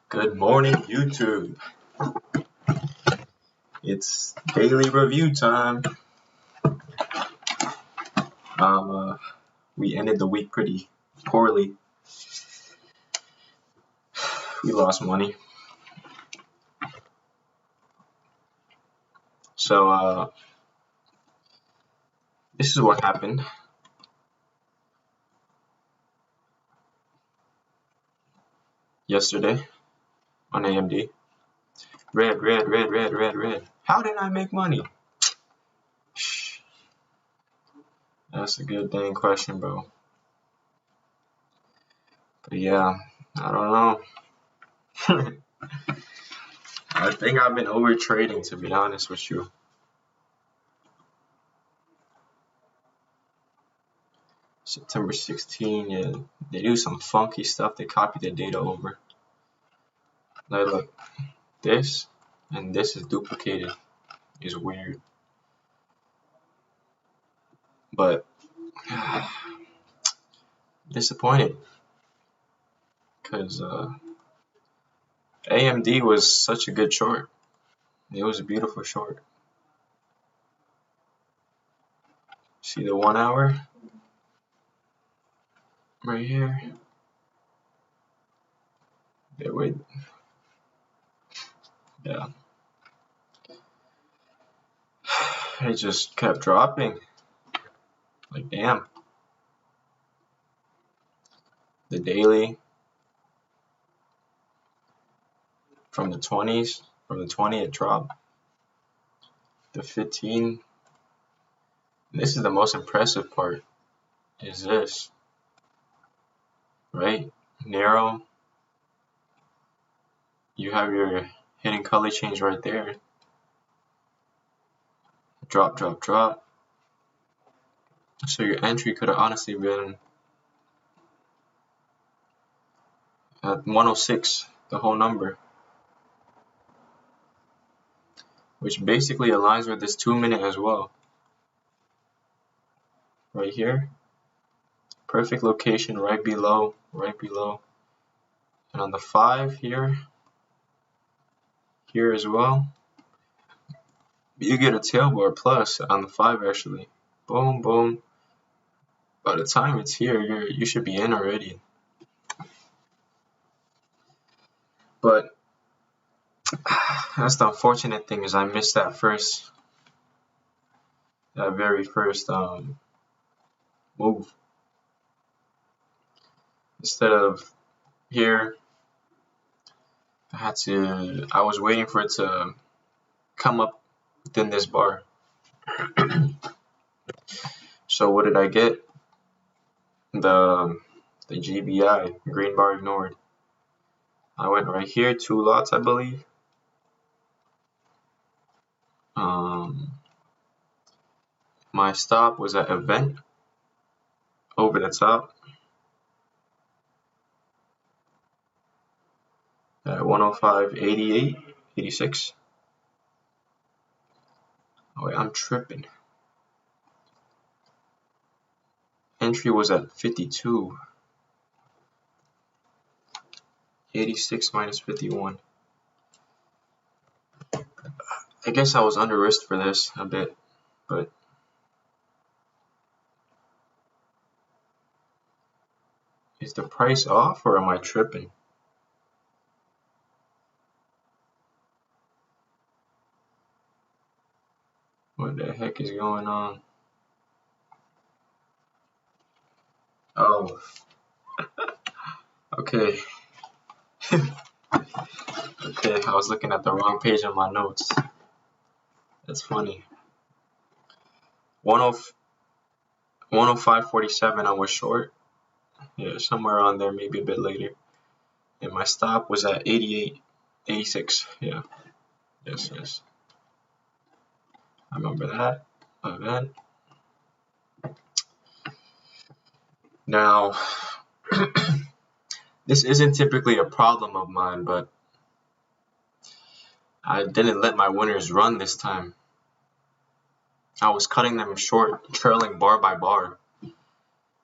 Good morning, YouTube. It's daily review time. We ended the week pretty poorly. We lost money. So, this is what happened. Yesterday on AMD. Red. How did I make money? That's a good dang question, bro. But yeah, I don't know. I think I've been over trading, to be honest with you. September 16, yeah, they do some funky stuff. They copy the data over. Like, look, this and this is duplicated. It's weird. But disappointed because AMD was such a good short. It was a beautiful short. See the 1 hour right here? Yeah. It just kept dropping. Like, damn. The daily from the 20s, from the 20 it dropped. The 15. This is the most impressive part. Is this, right? Narrow. You have your hidden color change right there. Drop. So your entry could have honestly been at 106, the whole number, which basically aligns with this 2 minute as well. Right here, perfect location right below, and on the 5 here as well, you get a tail bar plus on the 5 actually. Boom. By the time it's here, you should be in already. But that's the unfortunate thing, is I missed that very first move. Instead of here, I was waiting for it to come up within this bar. So what did I get? The GBI, green bar ignored. I went right here, 2 lots, I believe. My stop was at event over the top at 105.88, 86. Oh wait, I'm tripping. Entry was at 52. 86 minus 51. I guess I was under risk for this a bit, but is the price off or am I tripping? What the heck is going on? Oh, okay. Okay, I was looking at the wrong page on my notes. That's funny. 105.47 I was short. Yeah, somewhere on there, maybe a bit later. And my stop was at 88.86. Yeah. Yes. I remember that event. Now, this isn't typically a problem of mine, but I didn't let my winners run this time. I was cutting them short, trailing bar by bar.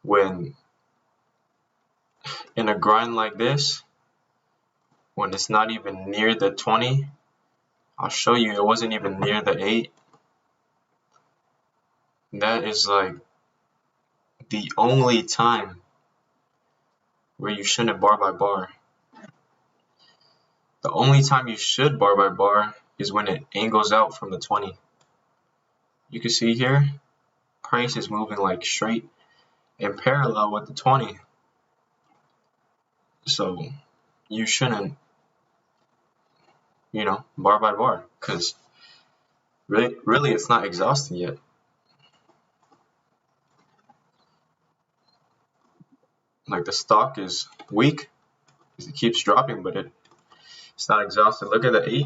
When in a grind like this, when it's not even near the 20. I'll show you, it wasn't even near the 8. That is like the only time where you shouldn't bar by bar. The only time you should bar by bar is when it angles out from the 20. You can see here, price is moving like straight in parallel with the 20. So you shouldn't, bar by bar, because really it's not exhausting yet. Like the stock is weak because it keeps dropping, but it's not exhausted. Look at the 8.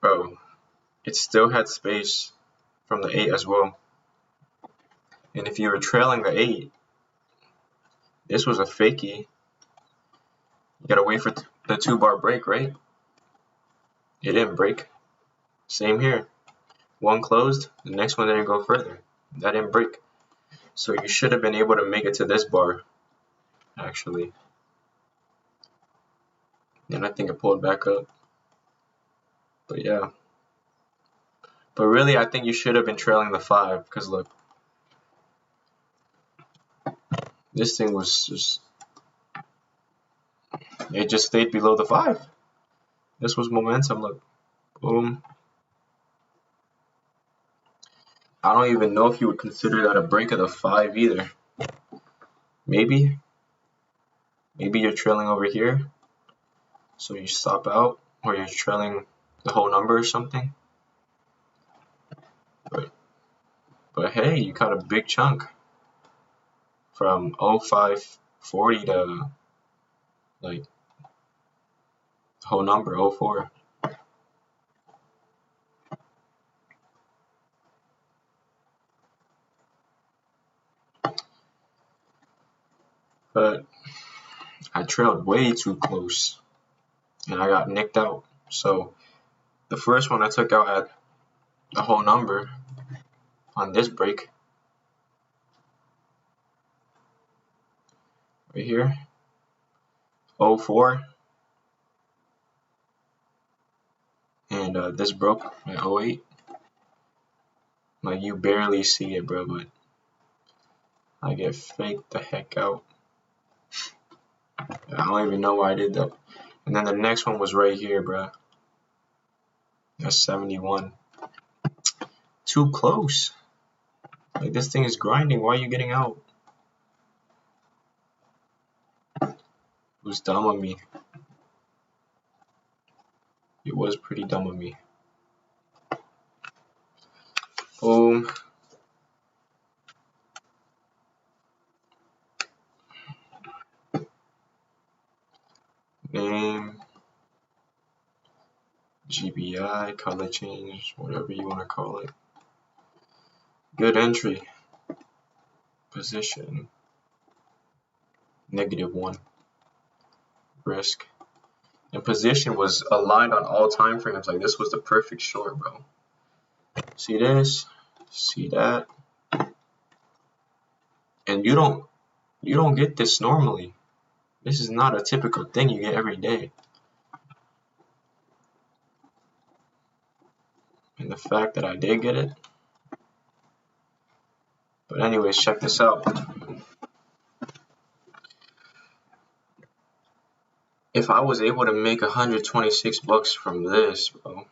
Bro, it still had space from the 8 as well. And if you were trailing the 8, this was a fakie. You gotta wait for the 2-bar break, right? It didn't break. Same here. One closed, the next one didn't go further. That didn't break. So you should have been able to make it to this bar, actually. Then I think it pulled back up. But yeah. But really, I think you should have been trailing the 5, because look. This thing was just, it just stayed below the 5. This was momentum, look. Boom. I don't even know if you would consider that a break of the 5 either. Maybe you're trailing over here, so you stop out, or you're trailing the whole number or something. But hey, you got a big chunk from 0540 to like whole number 04. But I trailed way too close and I got nicked out. So the first one I took out at the whole number on this break right here, 04, and this broke at 08. Like, you barely see it, bro, but I get faked the heck out. I don't even know why I did that. And then the next one was right here, bro. That's 71. Too close. Like, this thing is grinding. Why are you getting out? It was dumb of me. It was pretty dumb of me. Boom. Name. GBI, color change, whatever you want to call it. Good entry. Position. -1. Risk. And position was aligned on all time frames. Like, this was the perfect short, bro. See this? See that? And you don't get this normally. This is not a typical thing you get every day. And the fact that I did get it. But anyways, check this out. If I was able to make 126 bucks from this, bro,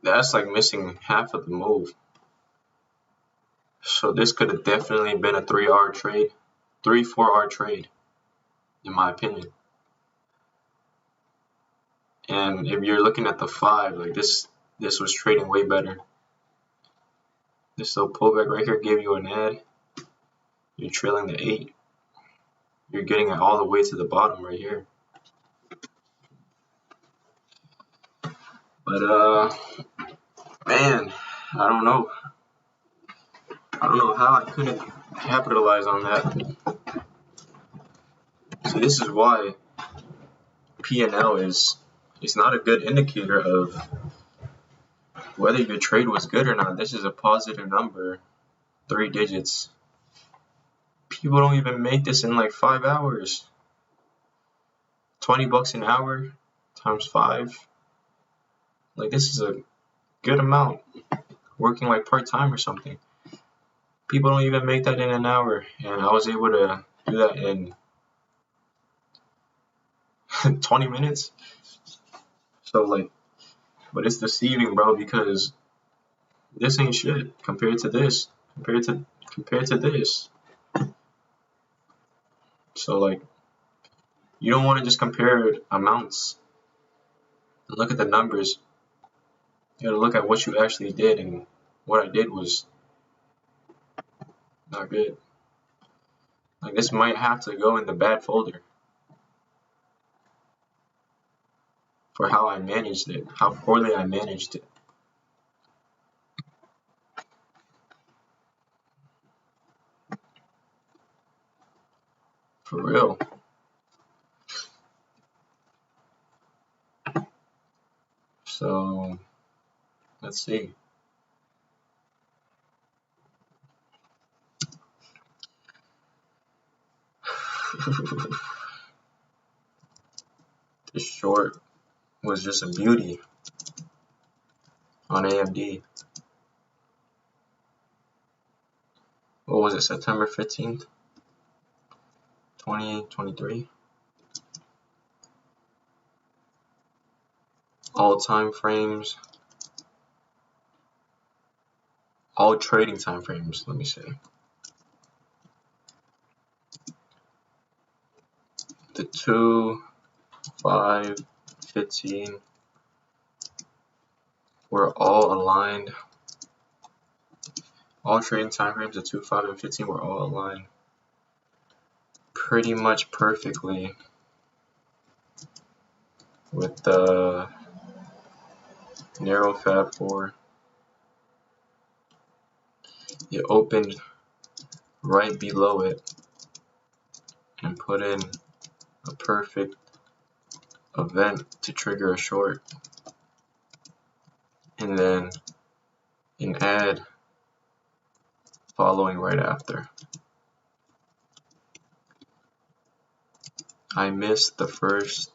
that's like missing half of the move. So this could have definitely been a 3R trade, 3-4R trade, in my opinion. And if you're looking at the 5, like this was trading way better. This little pullback right here gave you an ad. You're trailing the 8. You're getting it all the way to the bottom right here. But man, I don't know how I couldn't capitalize on that. So this is why P&L is not a good indicator of whether your trade was good or not. This is a positive number, 3 digits. People don't even make this in like 5 hours. 20 bucks an hour times 5. Like, this is a good amount. Working like part-time or something. People don't even make that in an hour, and I was able to do that in 20 minutes. So like, but it's deceiving, bro, because this ain't shit compared to this, compared to this. So like, you don't want to just compare amounts. Look at the numbers. You gotta look at what you actually did, and what I did was not good. Like, this might have to go in the bad folder for how I managed it, how poorly I managed it. For real. So let's see. This short was just a beauty on AMD. What was it, September 15th, 2023? All time frames, all trading time frames, let me say. The 2, 5, 15 were all aligned. All trading time frames, the 2, 5, and 15 were all aligned pretty much perfectly with the narrow Fab 4. It opened right below it and put in a perfect event to trigger a short, and then an ad following right after. I missed the first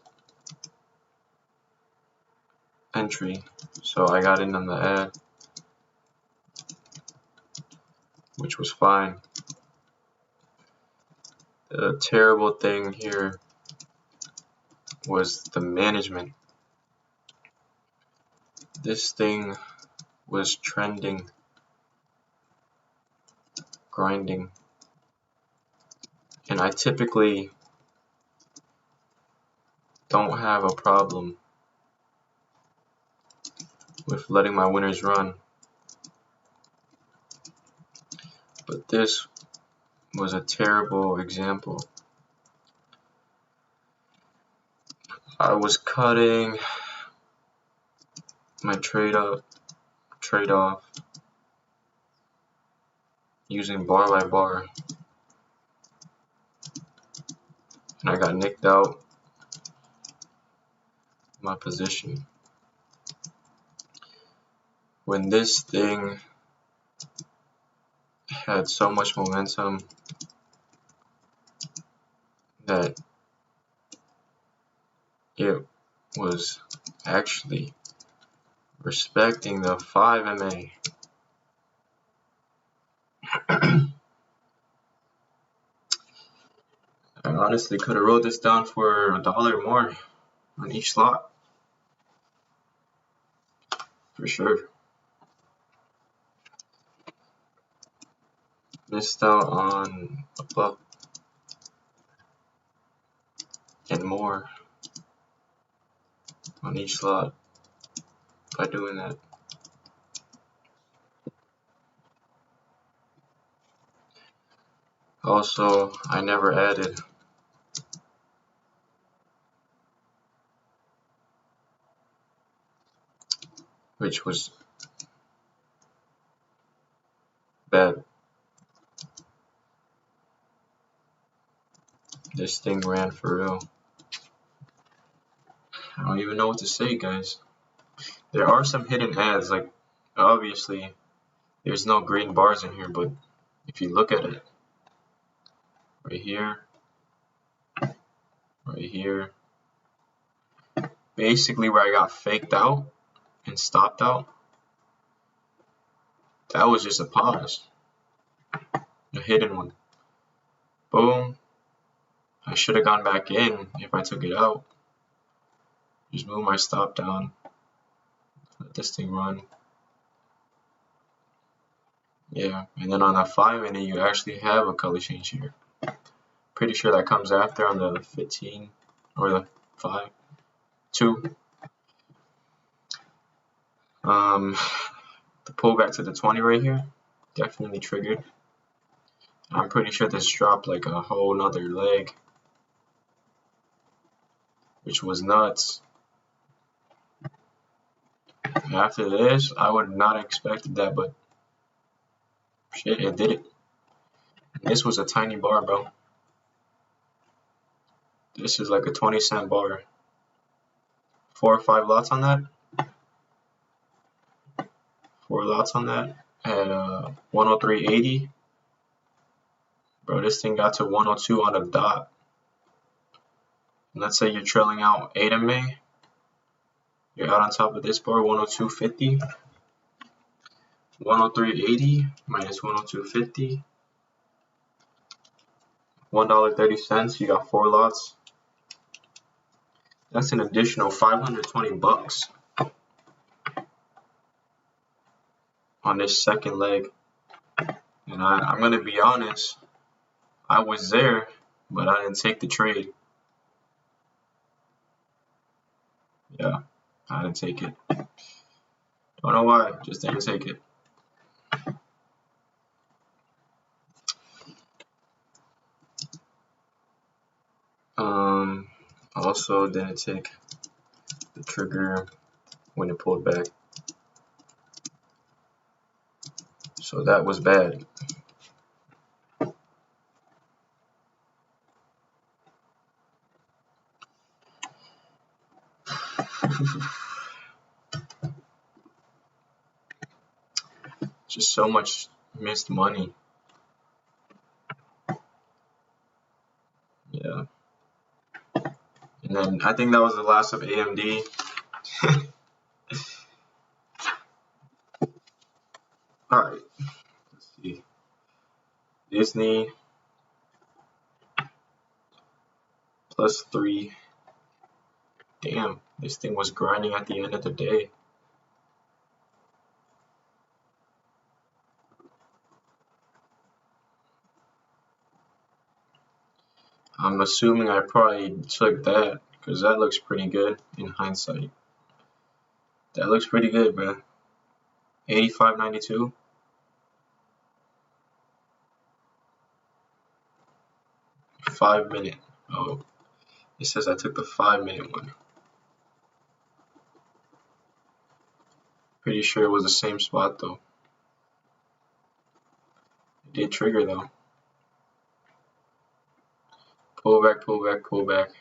entry, so I got in on the ad, which was fine. The terrible thing here was the management. This thing was trending, grinding, and I typically don't have a problem with letting my winners run, but this was a terrible example. I was cutting my trade off using bar by bar, and I got nicked out my position. When this thing had so much momentum that it was actually respecting the 5 MA. I honestly could have wrote this down for $1 more on each slot, for sure. Missed out on a buck and more on each slot by doing that. Also, I never added. Which was bad. This thing ran for real. I don't even know what to say, guys. There are some hidden ads, like, obviously there's no green bars in here, but if you look at it, right here, right here. Basically where I got faked out and stopped out, that was just a pause, a hidden one. Boom. I should have gone back in if I took it out. Just move my stop down. Let this thing run. Yeah, and then on the 5 minute, you actually have a color change here. Pretty sure that comes after on the 15 or the 5, 2. The pullback to the 20 right here, definitely triggered. I'm pretty sure this dropped like a whole nother leg, which was nuts. After this, I would not have expected that, but shit, it did it. And this was a tiny bar, bro. This is like a 20-cent bar. 4 or 5 lots on that. 4 lots on that at 103.80. Bro, this thing got to 102 on a dot. And let's say you're trailing out 8 MA. You're out on top of this bar, 102.50. 103.80 minus 102.50. $1.30. You got 4 lots. That's an additional 520 bucks on this second leg. And I'm gonna be honest, I was there, but I didn't take the trade. Yeah, I didn't take it. Don't know why, just didn't take it. Also didn't take the trigger when it pulled back. So that was bad. Just so much missed money. Yeah. And then I think that was the last of AMD. Alright. Let's see. Disney +3. Damn, this thing was grinding at the end of the day. I'm assuming I probably took that because that looks pretty good in hindsight. That looks pretty good, bro. 85.92. Five minute. Oh, it says I took the 5 minute one. Pretty sure it was the same spot though. It did trigger though. Pull back, pull back, pull back.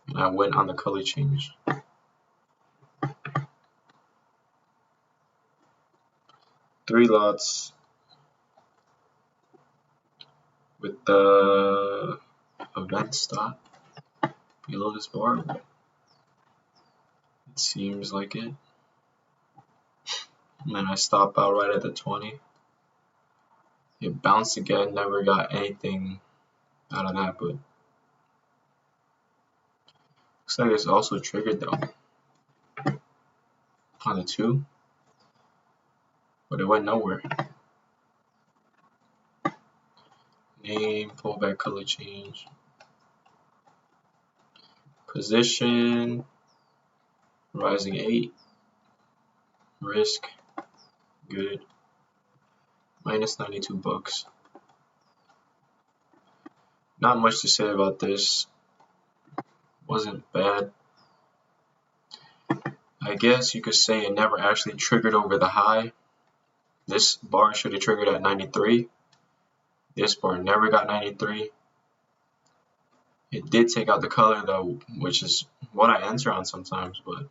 And I went on the color change. Three lots with the event stop below this bar. It seems like it. And then I stop out right at the 20. It bounced again, never got anything out of that, but looks like it's also triggered though on the 2, but it went nowhere. Name, pullback, color change, position, rising 8, risk, good, minus 92 bucks. Not much to say about this. Wasn't bad. I guess you could say it never actually triggered over the high. This bar should have triggered at 93. This bar never got 93. It did take out the color though, which is what I enter on sometimes, but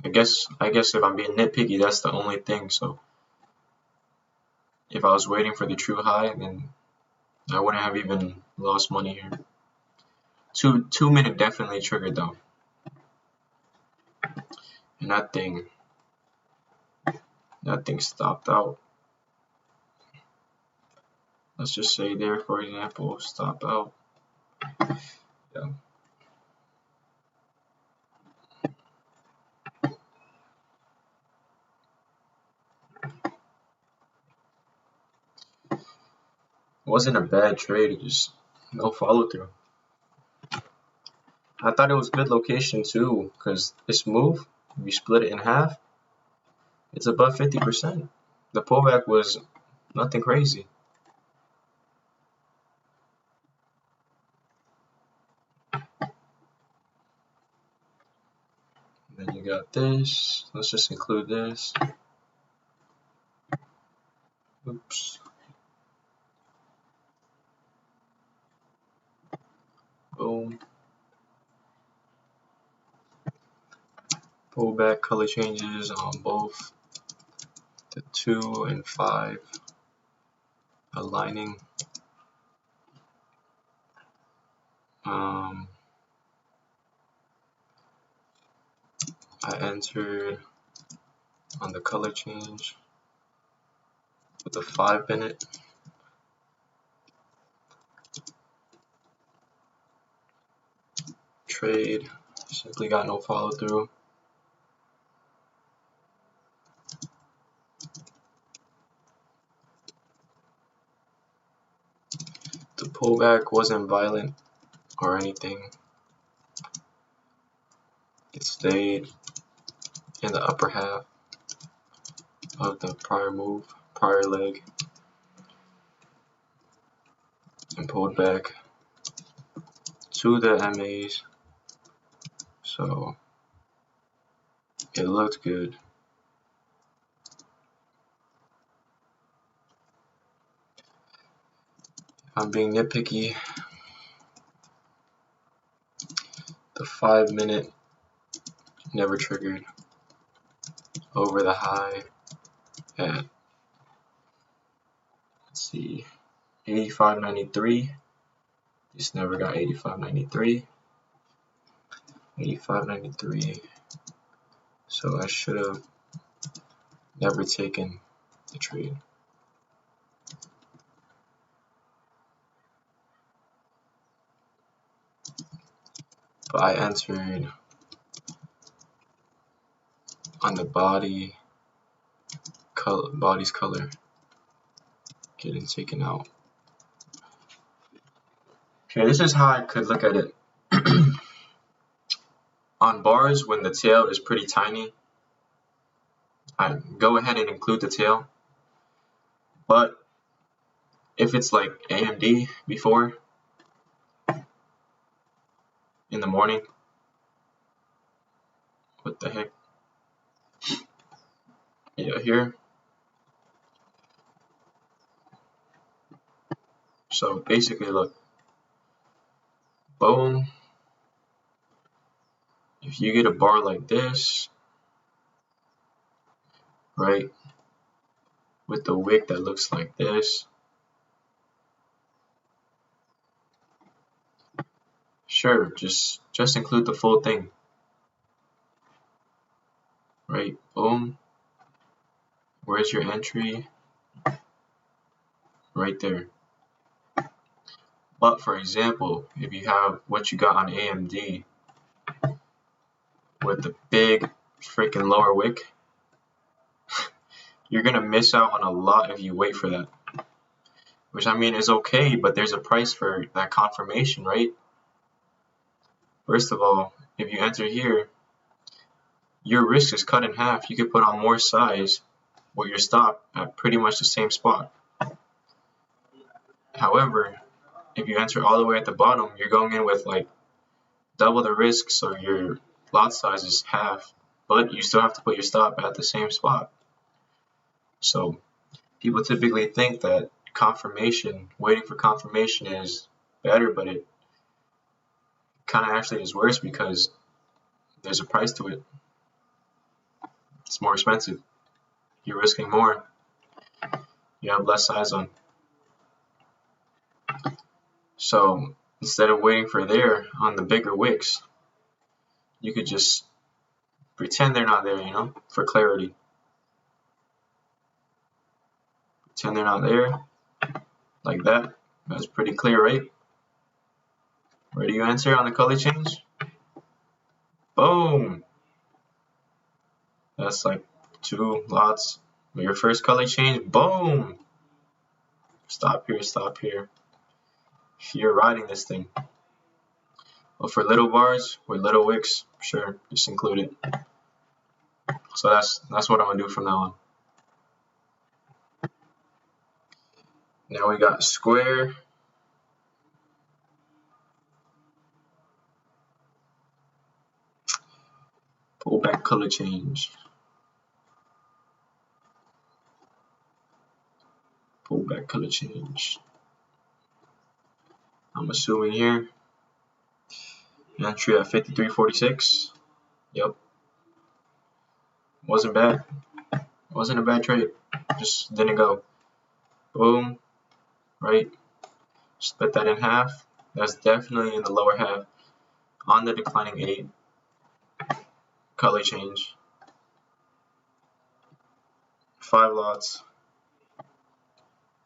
I guess if I'm being nitpicky, that's the only thing. So if I was waiting for the true high, then I wouldn't have even lost money here. 2 minute definitely triggered though. And that thing stopped out. Let's just say there, for example, stop out. Yeah. It wasn't a bad trade, it just no follow through. I thought it was good location too, because this move, if you split it in half, it's above 50%. The pullback was nothing crazy. Then you got this. Let's just include this. Oops. Boom. Pullback color changes on both the 2 and 5. Aligning. I entered on the color change with the 5 minute. Trade, simply got no follow through. The pullback wasn't violent or anything. It stayed in the upper half of the prior move, prior leg, and pulled back to the MAs. So it looked good. If I'm being nitpicky, the 5 minute never triggered over the high at, let's see, 85.93. This never got 85.93. 85.93. So I should have never taken the trade. But I entered on the body's color getting taken out. Okay, this is how I could look at it. On bars, when the tail is pretty tiny, I go ahead and include the tail. But if it's like AMD before, in the morning, what the heck? Yeah, here. So basically, look, boom. If you get a bar like this, right, with the wick that looks like this, sure, just include the full thing, right? Boom. Where's your entry? Right there. But for example, if you have what you got on AMD with the big freaking lower wick, you're gonna miss out on a lot if you wait for that. Which I mean is okay, but there's a price for that confirmation, right? First of all, if you enter here, your risk is cut in half. You could put on more size with your stop at pretty much the same spot. However, if you enter all the way at the bottom, you're going in with like double the risk, so your lot size is half, but you still have to put your stop at the same spot. So people typically think that confirmation, waiting for confirmation is better, but it kind of actually is worse because there's a price to it. It's more expensive. You're risking more. You have less size on. So instead of waiting for there on the bigger wicks, you could just pretend they're not there, you know, for clarity. Pretend they're not there, like that. That's pretty clear, right? Ready to answer on the color change? Boom! That's like 2 lots. Your first color change, boom! Stop here, stop here. You're riding this thing. But for little bars with little wicks, sure, just include it. So that's what I'm gonna do from now on. Now we got square. Pull back color change. Pull back color change. I'm assuming here. Entry at 53.46. Yep. Wasn't bad. Wasn't a bad trade. Just didn't go. Boom. Right. Split that in half. That's definitely in the lower half. On the declining 8. Color change. 5 lots.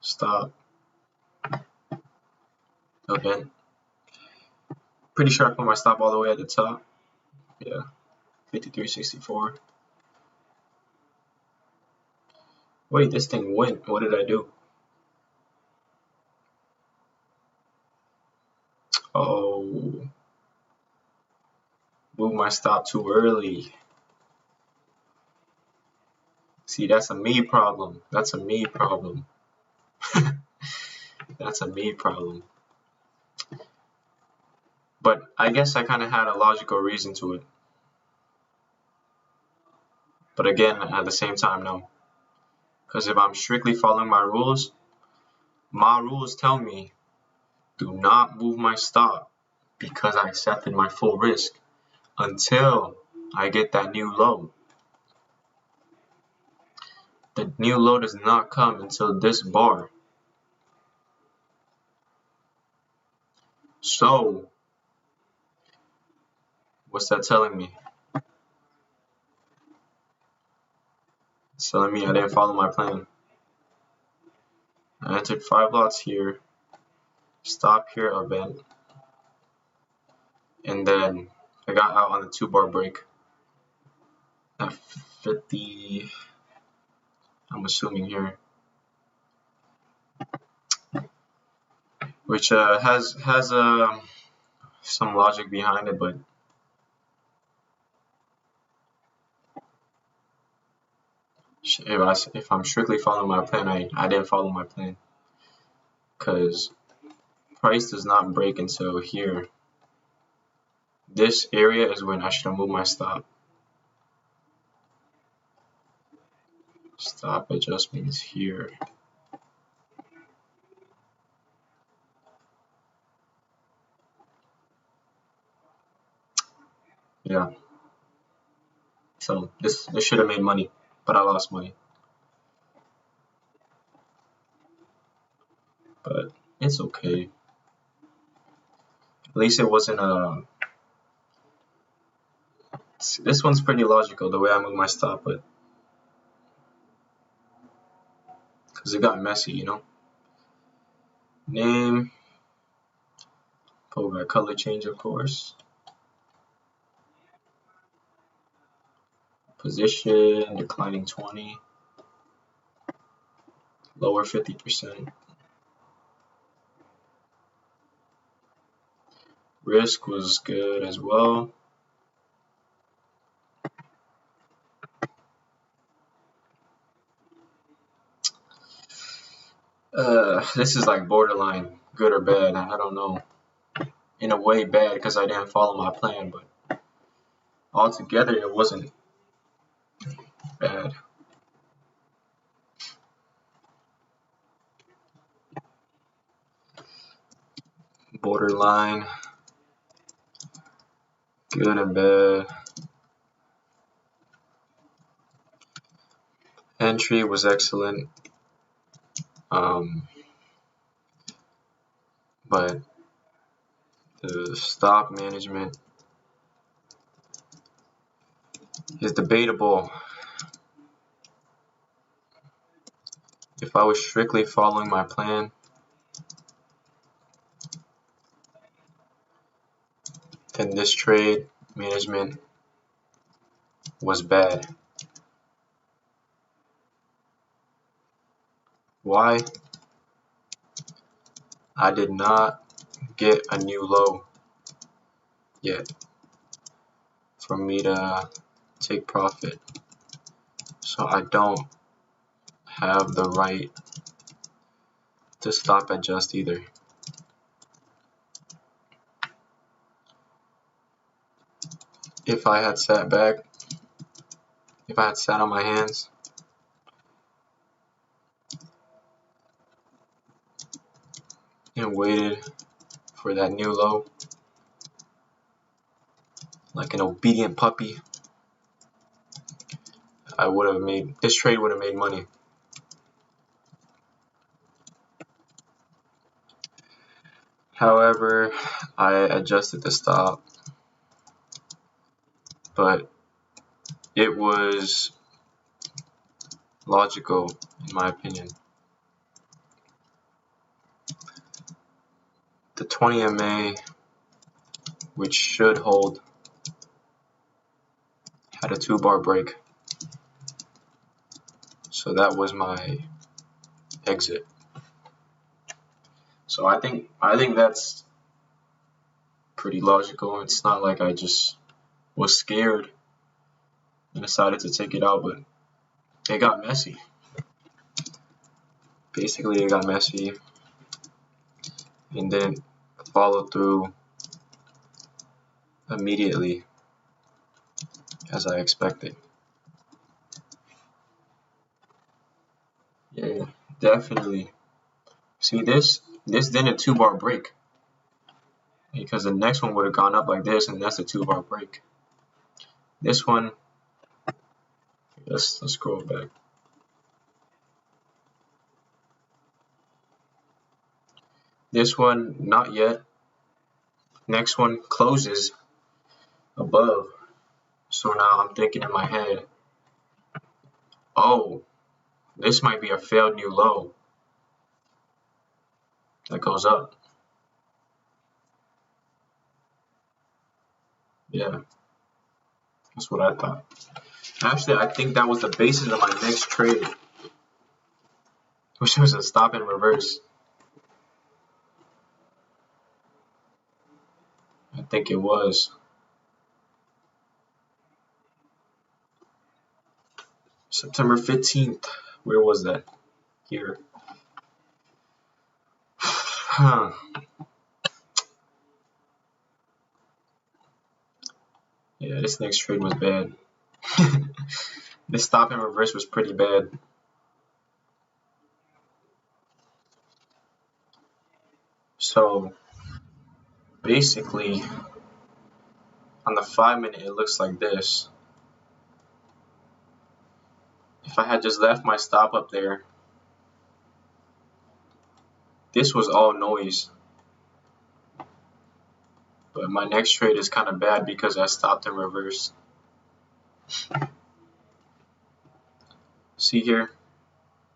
Stop. Okay. Pretty sure I put my stop all the way at the top. Yeah. 53.64. Wait, this thing went. What did I do? Oh. Move my stop too early. See, that's a me problem. That's a me problem. That's a me problem. But I guess I kind of had a logical reason to it. But again, at the same time, no. Because if I'm strictly following my rules tell me do not move my stop because I accepted my full risk until I get that new low. The new low does not come until this bar. So, what's that telling me? It's telling me I didn't follow my plan. I entered 5 lots here, stop here a bit, and then I got out on the 2-bar break at 50, I'm assuming here, which has some logic behind it, but if I'm strictly following my plan, I didn't follow my plan, because price does not break until here. This area is when I should have moved my stop. Stop adjustments here. Yeah. So this should have made money, but I lost money. But it's okay. At least it wasn't this one's pretty logical the way I moved my stop, but because it got messy, you know. Name, pull back color change, of course. Position, declining 20, lower 50%. Risk was good as well. This is like borderline good or bad. I don't know. In a way, bad because I didn't follow my plan, but altogether it wasn't bad. Borderline, good and bad. Entry was excellent. But the stop management is debatable. If I was strictly following my plan, then this trade management was bad. Why? I did not get a new low yet for me to take profit. So I don't have the right to stop adjust either. If I had sat back, if I had sat on my hands, and waited for that new low like an obedient puppy, I would have made, this trade would have made money. However, I adjusted the stop, but it was logical in my opinion. The 20 MA, which should hold, had a 2-bar break. So that was my exit. So I think that's pretty logical. It's not like I just was scared and decided to take it out, but it got messy. Basically, it got messy and didn't follow through immediately as I expected. Yeah, definitely. See, this didn't 2-bar break, because the next one would have gone up like this, and that's a 2-bar break. This one, let's scroll back. This one, not yet. Next one closes above. So now I'm thinking in my head, oh, this might be a failed new low that goes up. Yeah, that's what I thought. Actually, I think that was the basis of my next trade, which was a stop and reverse. I think it was. September 15th. Where was that? Here. Huh. Yeah, this next trade was bad. This stop and reverse was pretty bad. So basically, on the 5-minute, it looks like this. If I had just left my stop up there, this was all noise. But my next trade is kind of bad because I stopped in reverse. See here?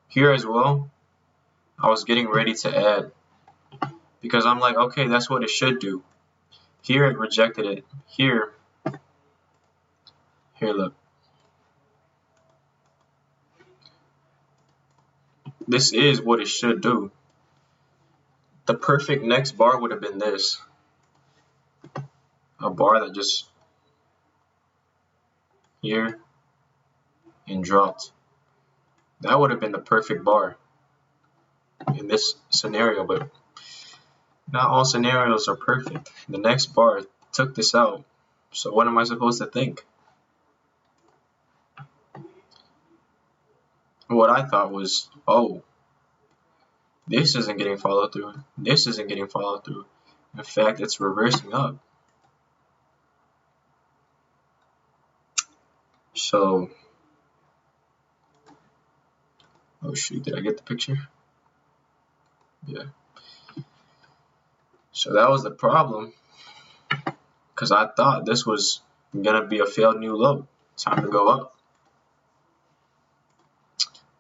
Here as well, I was getting ready to add, because I'm like, okay, that's what it should do. Here it rejected it. Here look. This is what it should do. The perfect next bar would have been this. A bar that just here and dropped. That would have been the perfect bar in this scenario, but not all scenarios are perfect. The next bar took this out. So what am I supposed to think? What I thought was, oh, this isn't getting followed through. This isn't getting followed through. In fact, it's reversing up. So, oh shoot, did I get the picture? Yeah. So that was the problem, because I thought this was gonna be a failed new low. Time to go up.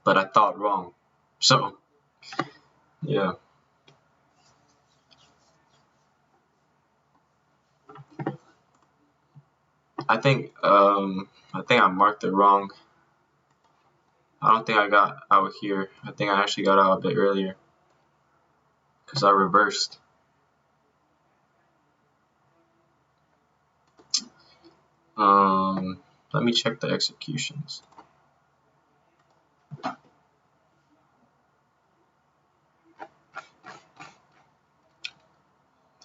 But I thought wrong. So yeah. I think I marked it wrong. I don't think I got out here. I think I actually got out a bit earlier, because I reversed. Let me check the executions.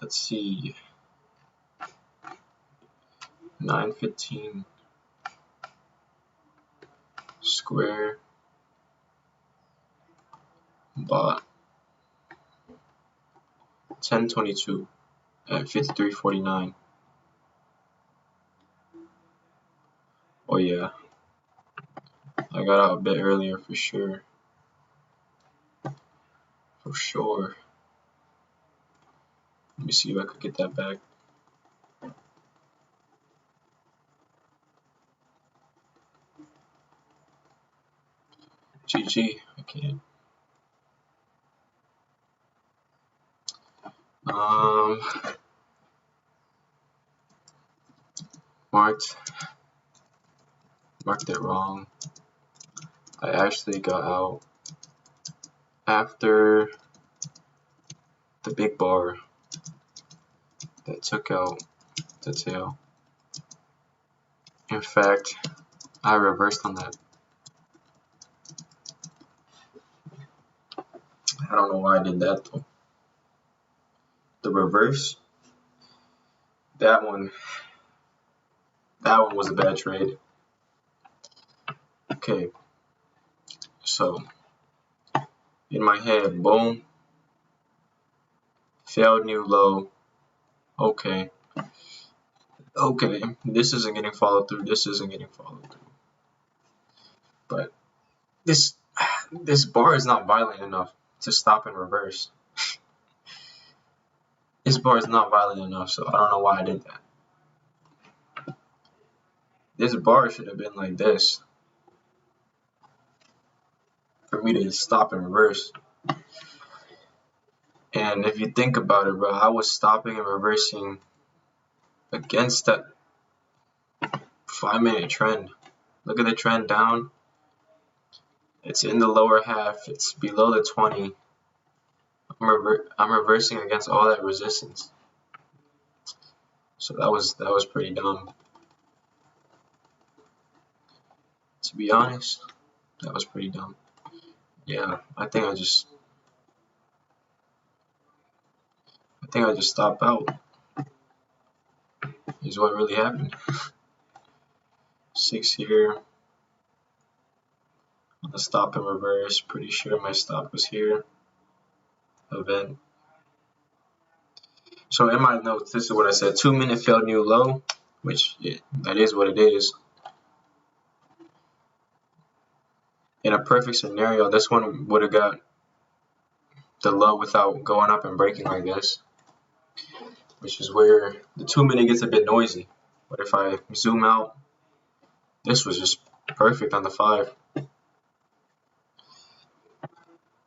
Let's see. 915 square bought 1022 at 53.49. Oh yeah, I got out a bit earlier for sure. For sure. Let me see if I could get that back. GG, I can't. Marked it wrong. I actually got out after the big bar that took out the tail. In fact, I reversed on that. I don't know why I did that though. The reverse, that one was a bad trade. Okay, so in my head, boom, failed new low. Okay, this isn't getting followed through. But this bar is not violent enough to stop and reverse. This bar is not violent enough, so I don't know why I did that. This bar should have been like this for me to stop and reverse. And if you think about it, bro, I was stopping and reversing against that 5-minute trend. Look at the trend down. It's in the lower half. It's below the 20. I'm reversing against all that resistance. So that was pretty dumb. To be honest, that was pretty dumb. Yeah, I think I just stopped out. Is what really happened. 6 here. On the stop and reverse. Pretty sure my stop was here. Event. So in my notes, this is what I said: 2-minute failed new low, which that is what it is. In a perfect scenario, this one would have got the low without going up and breaking like this, which is where the 2-minute gets a bit noisy. But if I zoom out, this was just perfect on the 5.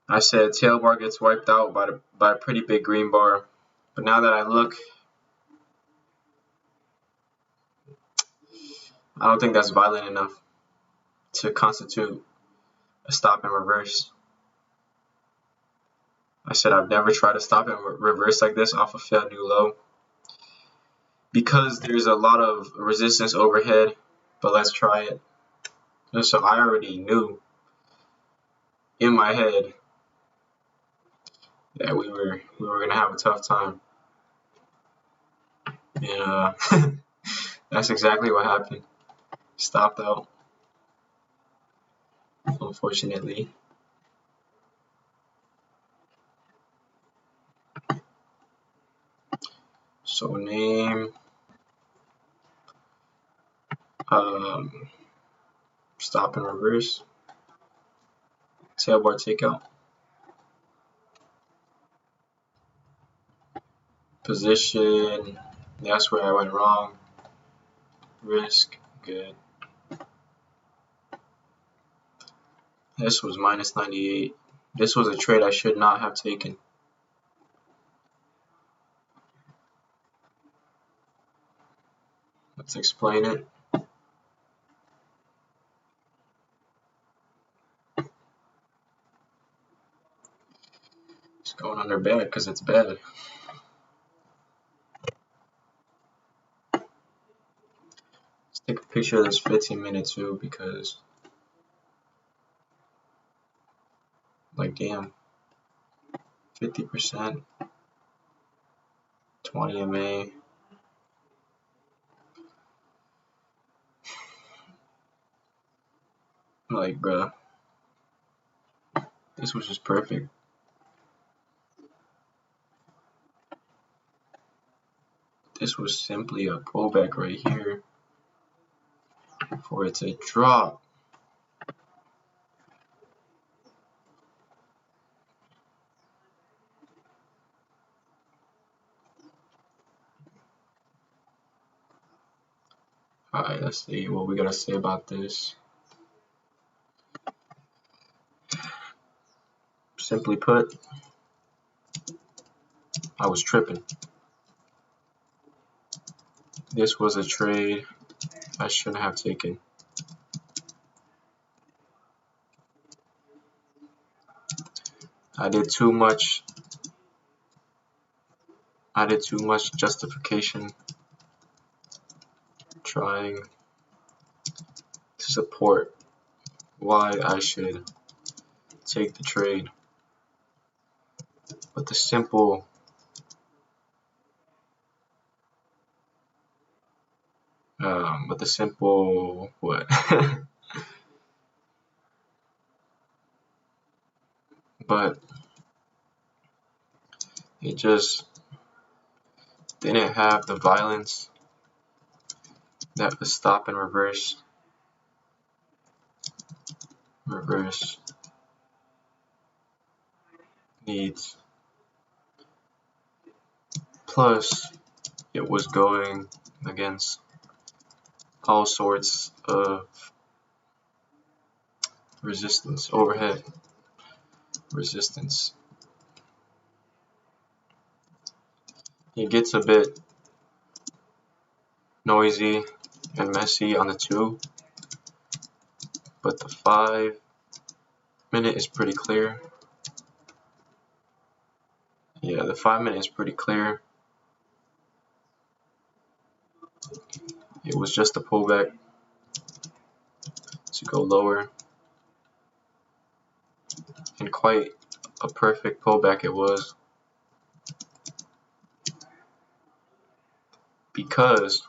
I said tail bar gets wiped out by a pretty big green bar, but now that I look, I don't think that's violent enough to constitute a stop and reverse. I said I've never tried to stop and reverse like this off a failed new low because there's a lot of resistance overhead, but let's try it. And so I already knew in my head that we were gonna have a tough time, and that's exactly what happened. Stopped out, unfortunately. So name, stop and reverse, tail bar takeout. Position, that's where I went wrong. Risk, good. This was minus 98. This was a trade I should not have taken. Let's explain it. It's going under bad because it's bad. Let's take a picture of this 15-minute too, because like damn, 50%, 20 MA. Like bruh, this was just perfect. This was simply a pullback right here for it to drop. Alright, let's see what we gotta say about this. Simply put, I was tripping. This was a trade I shouldn't have taken. I did too much justification trying to support why I should take the trade. But the simple what? But it just didn't have the violence that the stop and reverse needs. Plus, it was going against all sorts of resistance, overhead resistance. It gets a bit noisy and messy on the 2, but the 5-minute is pretty clear. Yeah, the 5-minute is pretty clear. It was just a pullback to go lower, and quite a perfect pullback it was, because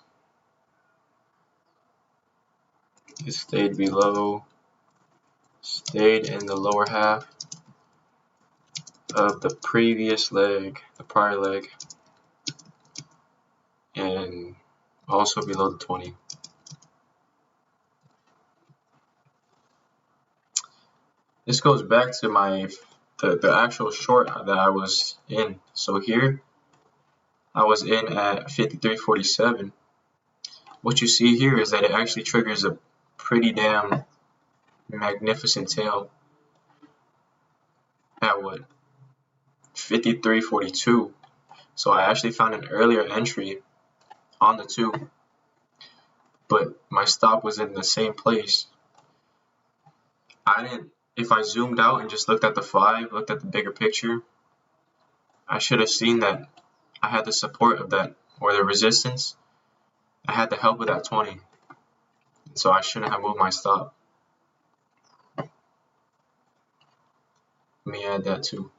it stayed in the lower half of the previous leg, the prior leg, and also below the 20. This goes back to the actual short that I was in. So here I was in at 53.47. What you see here is that it actually triggers a pretty damn magnificent tail at what, 53.42. So I actually found an earlier entry on the 2, but my stop was in the same place. If I zoomed out and just looked at the 5, looked at the bigger picture, I should have seen that I had the support of that, or the resistance. I had the help of that 20. So I shouldn't have moved my stop. Let me add that too.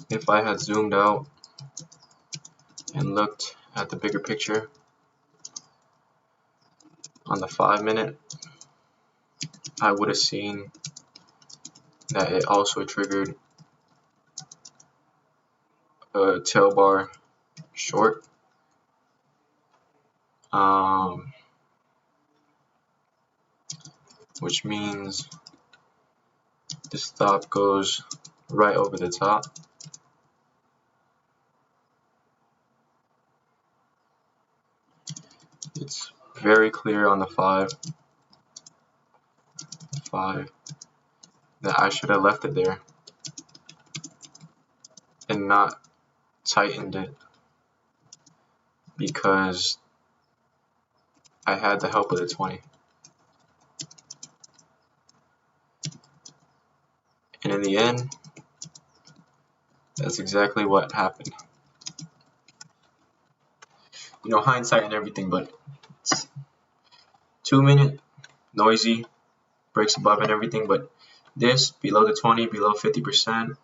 If I had zoomed out and looked at the bigger picture on the 5-minute, I would have seen that it also triggered a tail bar short, which means The stop goes right over the top. It's very clear on the 5 that I should have left it there and not tightened it, because I had the help of the 20. And in the end, that's exactly what happened. You know, hindsight and everything, but it's 2 minute, noisy, breaks above and everything, but this, below the 20, below 50%,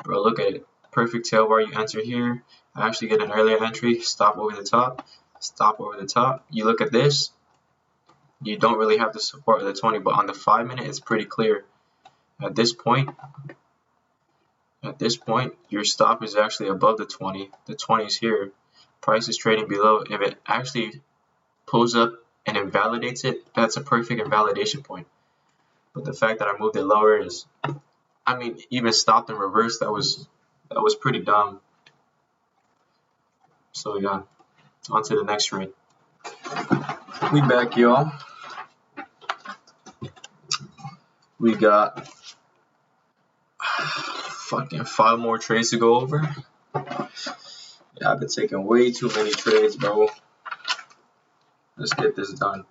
bro, look at it. Perfect tail bar, you enter here. I actually get an earlier entry, stop over the top, stop over the top. You look at this, you don't really have the support of the 20, but on the 5 minute, it's pretty clear. At this point, your stop is actually above the 20. The 20 is here. Price is trading below. If it actually pulls up and invalidates it, that's a perfect invalidation point. But the fact that I moved it lower is, I mean, even stopped and reversed, that was pretty dumb. So yeah, on to the next trade. We back, y'all. We got fucking 5 more trades to go over. Yeah, I've been taking way too many trades, bro. Let's get this done.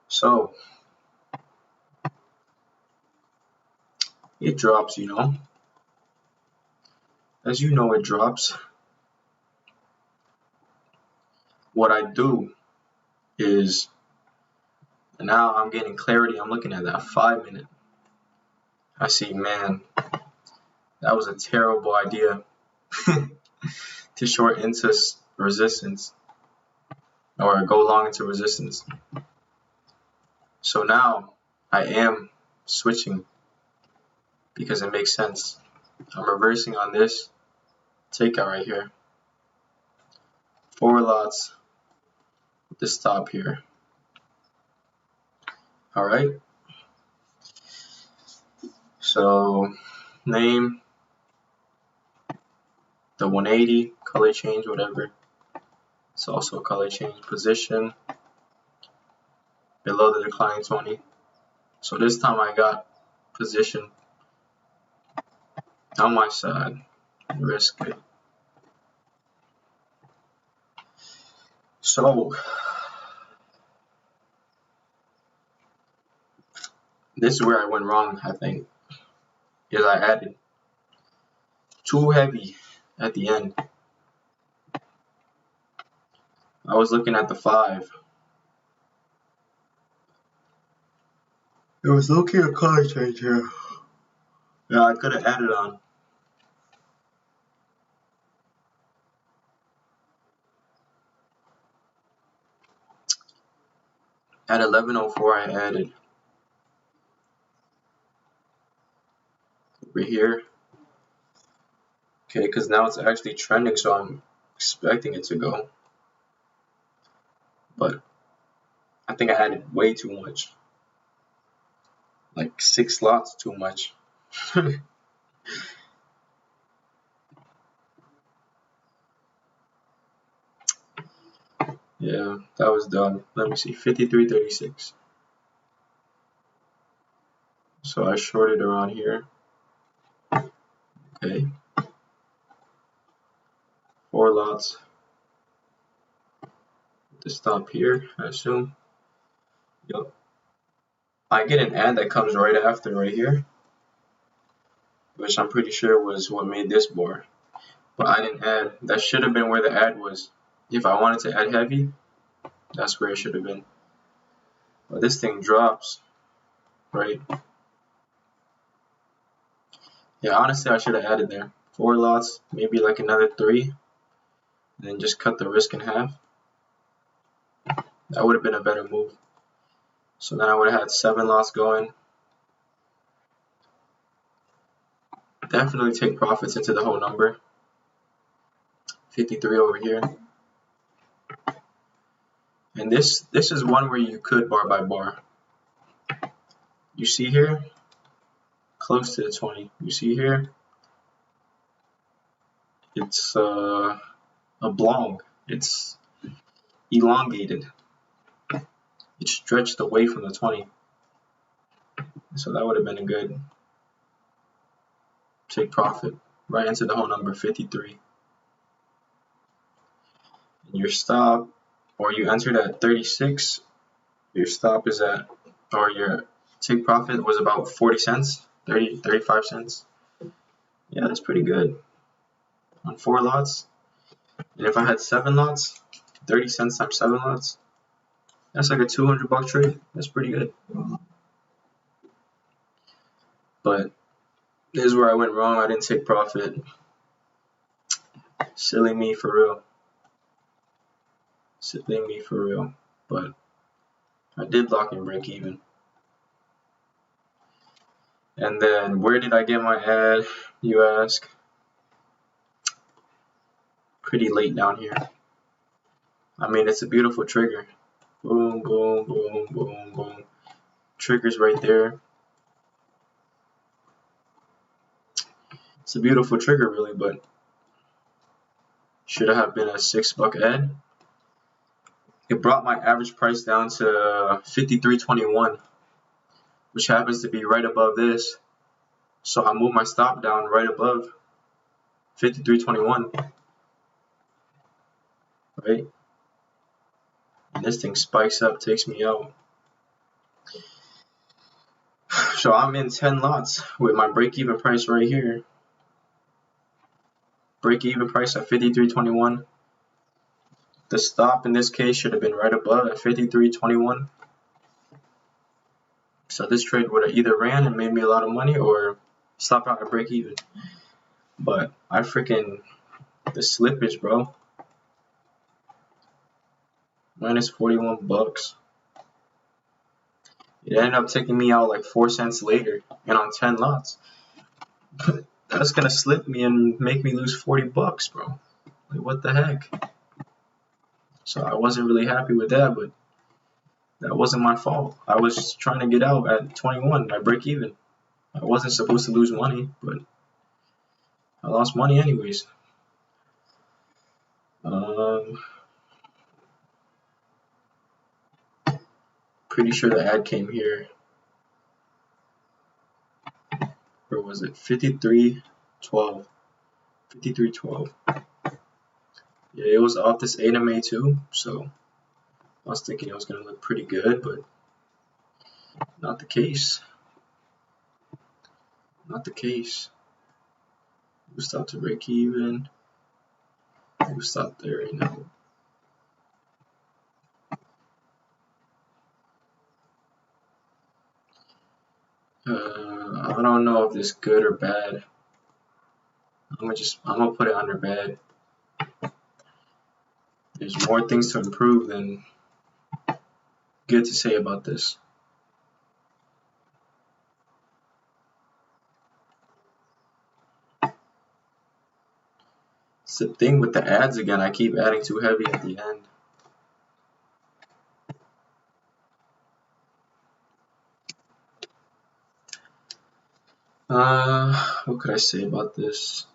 So it drops, you know. As you know, it drops. What I do is, now I'm getting clarity. I'm looking at that 5 minute. I see, man, that was a terrible idea to short into resistance or go long into resistance. So now I am switching because it makes sense. I'm reversing on this takeout right here. 4 lots with the stop here. All right. So name, the 180, color change, whatever. It's also a color change. Position below the declining 20. So this time I got position on my side. Risk it. So this is where I went wrong, I think, is I added too heavy at the end. I was looking at the 5. It was looking at color change here. Yeah, I could have added on. At 11:04, I added over here. Okay, because now it's actually trending, so I'm expecting it to go. But I think I added way too much. Like 6 lots too much. Yeah, that was dumb. Let me see, 53.36. So I shorted around here. Okay. 4 lots. To stop here, I assume. Yep. I get an ad that comes right after right here, which I'm pretty sure was what made this bar. But I didn't add. That should have been where the ad was. If I wanted to add heavy, that's where it should have been. But this thing drops, right? Yeah, honestly, I should have added there 4 lots, maybe like another 3, and then just cut the risk in half. That would have been a better move. So then I would have had 7 lots going. Definitely take profits into the whole number. 53 over here. And this is one where you could bar by bar. You see here, close to the 20. You see here, it's oblong. It's elongated. It's stretched away from the 20. So that would have been a good take profit right into the whole number 53. And your stop, or you entered at 36, your stop is at, or your take profit was about 40 cents, 35 cents. Yeah, that's pretty good on 4 lots. And if I had 7 lots, 30 cents times 7 lots, that's like a $200 trade. That's pretty good. But this is where I went wrong. I didn't take profit. Silly me for real. Silly me for real. But I did lock in break even. And then where did I get my ad, you ask? Pretty late down here. I mean, it's a beautiful trigger. Boom, boom, boom, boom, boom. Triggers right there. It's a beautiful trigger, really, but should have been a $6 ad. It brought my average price down to 53.21, which happens to be right above this. So I moved my stop down right above 53.21, right? And this thing spikes up, takes me out. So I'm in 10 lots with my break-even price right here. Break-even price at 53.21. The stop in this case should have been right above at 53.21. So this trade would have either ran and made me a lot of money or stop out at break-even. But I freaking, the slippage, bro. Minus 41 bucks. It ended up taking me out like 4 cents later and on 10 lots. That's gonna slip me and make me lose 40 bucks, bro. Like, what the heck? So I wasn't really happy with that, but that wasn't my fault. I was trying to get out at 21. I break even. I wasn't supposed to lose money, but I lost money anyways. Pretty sure the ad came here. Where was it? 53.12. 53.12. Yeah, it was off this AMA too, so I was thinking it was gonna look pretty good, but not the case. Not the case. We stopped to break even. We stopped there right now. I don't know if this is good or bad. I'm gonna put it under bad. There's more things to improve than good to say about this. It's the thing with the ads again. I keep adding too heavy at the end. What could I say about this?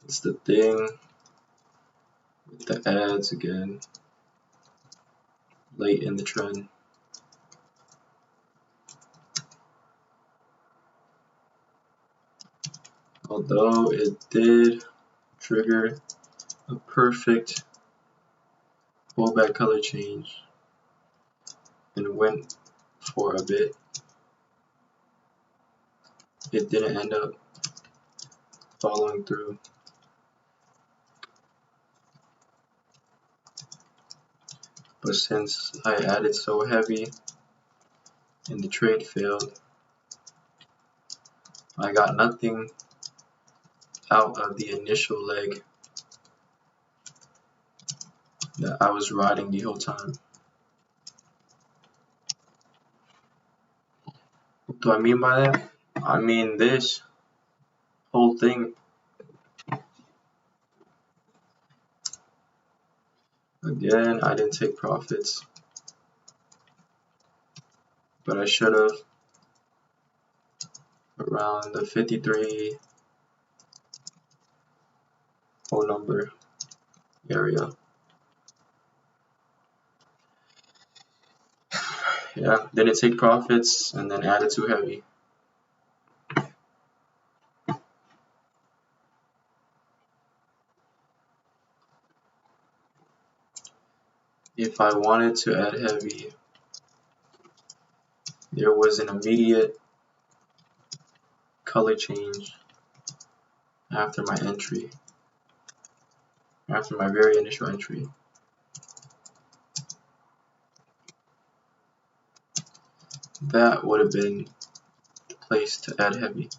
It's the thing with the ads again. Late in the trend. Although it did trigger a perfect pullback color change and went for a bit, it didn't end up following through. But since I added so heavy and the trade failed, I got nothing out of the initial leg that I was riding the whole time. What do I mean by that? I mean this whole thing. Again, I didn't take profits. but I should have around the 53 whole number area. Yeah, didn't take profits and then added too heavy. If I wanted to add heavy, there was an immediate color change after my entry, after my very initial entry. That would have been the place to add heavy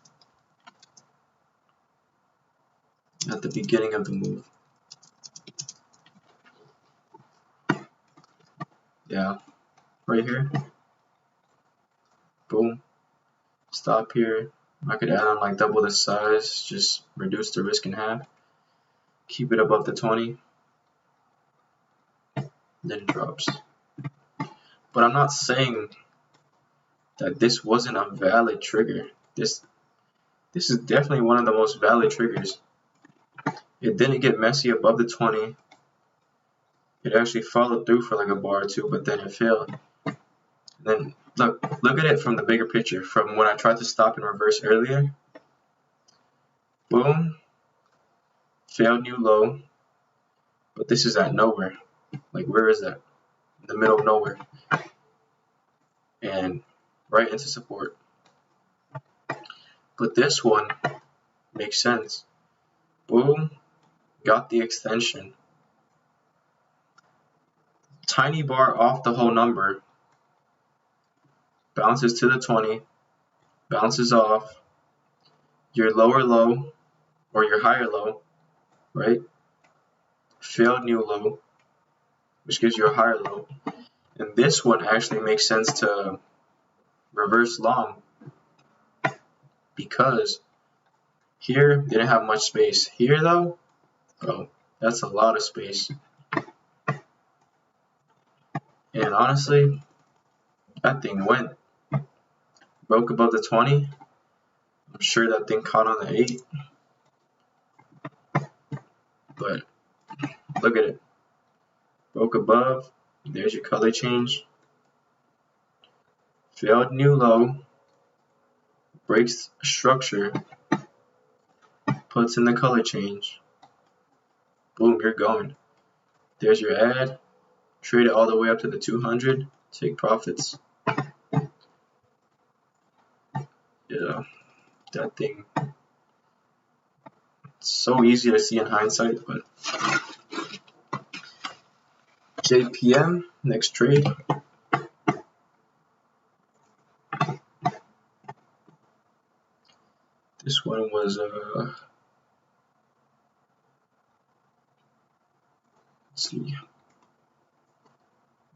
at the beginning of the move. Yeah, right here. Boom. Stop here. I could add on like double the size, just reduce the risk in half. Keep it above the 20. Then it drops. But I'm not saying that this wasn't a valid trigger. This is definitely one of the most valid triggers. It didn't get messy above the 20. It actually followed through for like a bar or two, but then it failed. And then look at it from the bigger picture. From when I tried to stop and reverse earlier. Boom. Failed new low. But this is at nowhere. Like, where is that? In the middle of nowhere. And right into support. But this one makes sense. Boom. Got the extension. Tiny bar off the whole number. Bounces to the 20. Bounces off. Your lower low or your higher low, right? Failed new low, which gives you a higher low. And this one actually makes sense to reverse long because here didn't have much space. Here though, oh, that's a lot of space. And honestly, that thing went. Broke above the 20. I'm sure that thing caught on the 8. But look at it. Broke above. There's your color change. Failed new low. Breaks structure. Puts in the color change. Boom, you're going. There's your ad. Trade it all the way up to the 200. Take profits. Yeah, that thing. It's so easy to see in hindsight, but JPM, next trade. This one was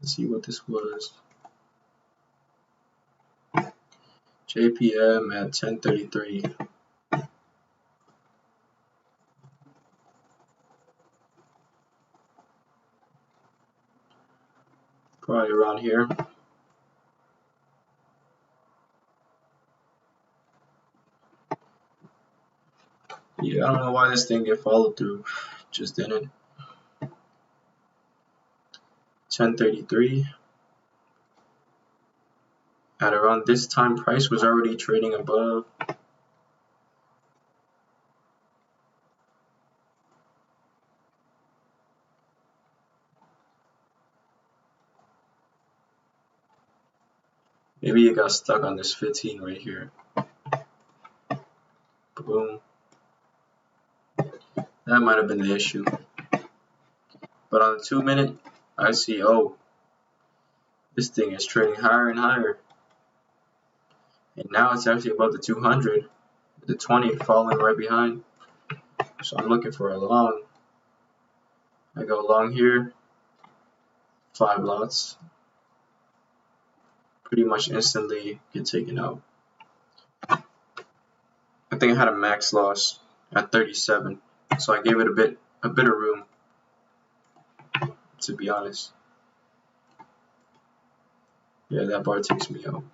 let's see what this was. JPM at 1033. Probably around here. Yeah, I don't know why this thing get followed through. Just didn't. 1033. At around this time, price was already trading above. Maybe it got stuck on this 15 right here. Boom. That might have been the issue. But on the 2 minute, I see, oh, this thing is trading higher and higher. And now it's actually above the 200. The 20 falling right behind. So I'm looking for a long. I go long here. 5 lots. Pretty much instantly get taken out. I think I had a max loss at 37. So I gave it a bit of room, to be honest. Yeah, that bar takes me out.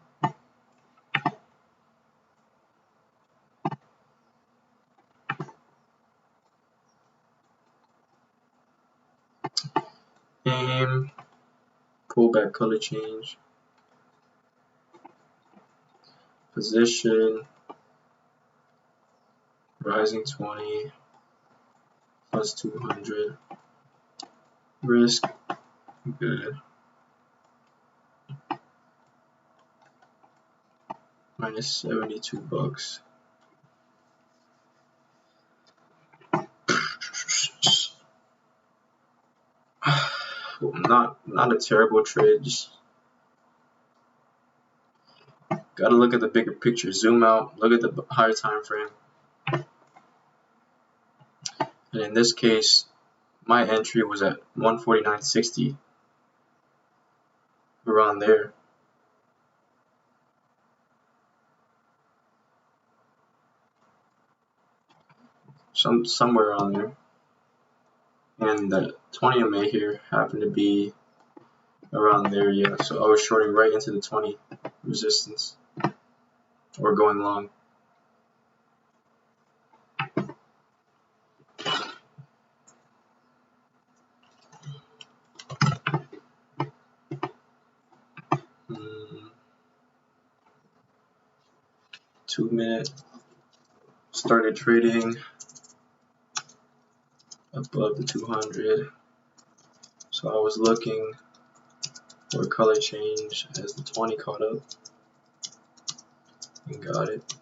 pullback color change, position, rising 20, plus 200, risk, good, minus 72 bucks. Not a terrible trade, just gotta look at the bigger picture. Zoom out, look at the higher time frame. And in this case, my entry was at 149.60, around there. Somewhere around there. And the 20 MA here happened to be around there, yeah. So I was shorting right into the 20 resistance, or going long. Mm, 2 minute, started trading above the 200. So I was looking for a color change as the 20 caught up and got it.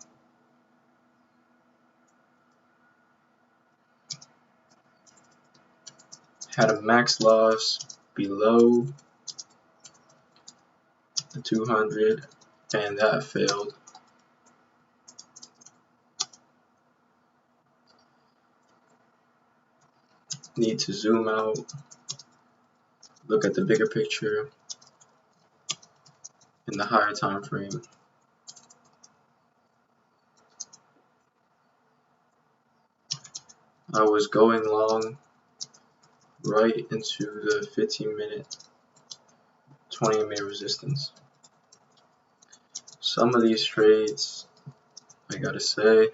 Had a max loss below the 200 and that failed. Need to zoom out, look at the bigger picture in the higher time frame. I was going long right into the 15 minute 20 MA resistance. Some of these trades, I gotta say,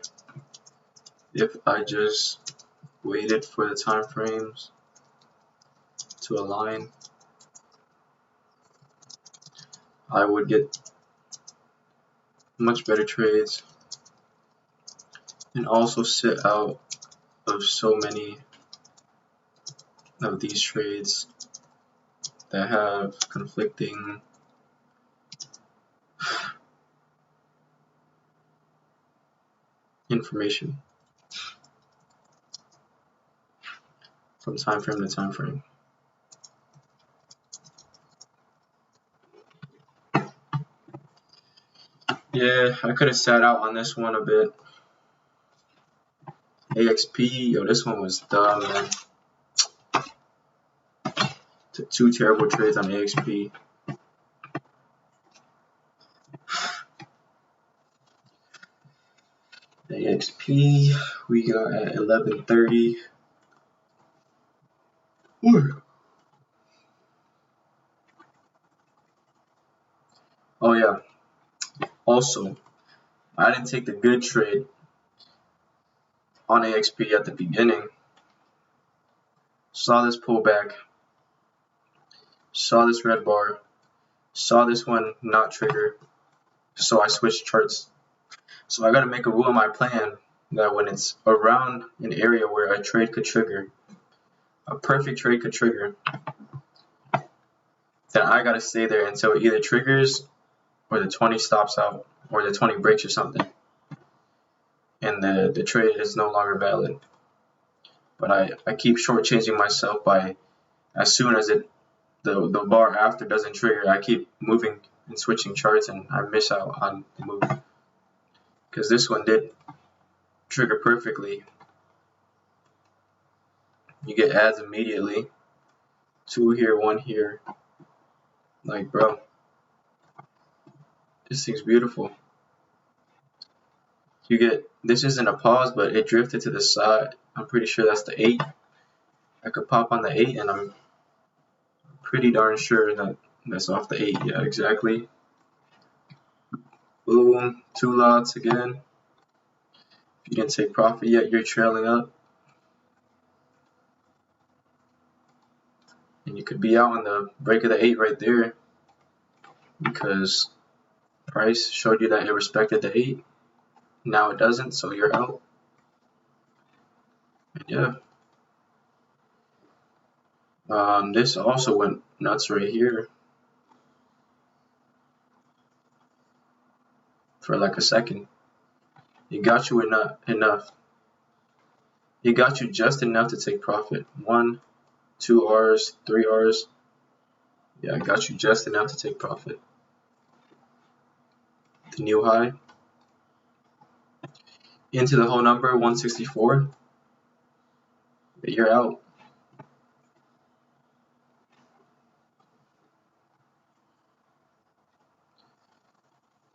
if I just waited for the time frames to align, I would get much better trades and also sit out of so many of these trades that have conflicting information from time frame to time frame. Yeah, I could have sat out on this one a bit. AXP, yo, this one was dumb, man. Took 2 terrible trades on AXP. AXP, we got at 11:30. Oh yeah. Also, I didn't take the good trade on AXP at the beginning. Saw this pullback. Saw this red bar. Saw this one not trigger. So I switched charts. So I gotta make a rule in my plan that when it's around an area where a trade could trigger, a perfect trade could trigger, then I gotta stay there until it either triggers or the 20 stops out or the 20 breaks or something, and the trade is no longer valid. But I keep shortchanging myself by, as soon as the bar after doesn't trigger, I keep moving and switching charts and I miss out on the move. Because this one did trigger perfectly. You get ads immediately. 2 here, 1 here. Like, bro, this thing's beautiful. You get, this isn't a pause, but it drifted to the side. I'm pretty sure that's the 8. I could pop on the 8 and I'm pretty darn sure that that's off the 8. Yeah, exactly. Boom, 2 lots again. If you didn't take profit yet, you're trailing up. And you could be out on the break of the 8 right there because price showed you that it respected the 8. Now it doesn't, so you're out. And yeah. This also went nuts right here for like a second. It got you enough. It got you just enough to take profit. 1, 2 R's, 3 R's. Yeah, it got you just enough to take profit. The new high. Into the whole number, 164. You're out.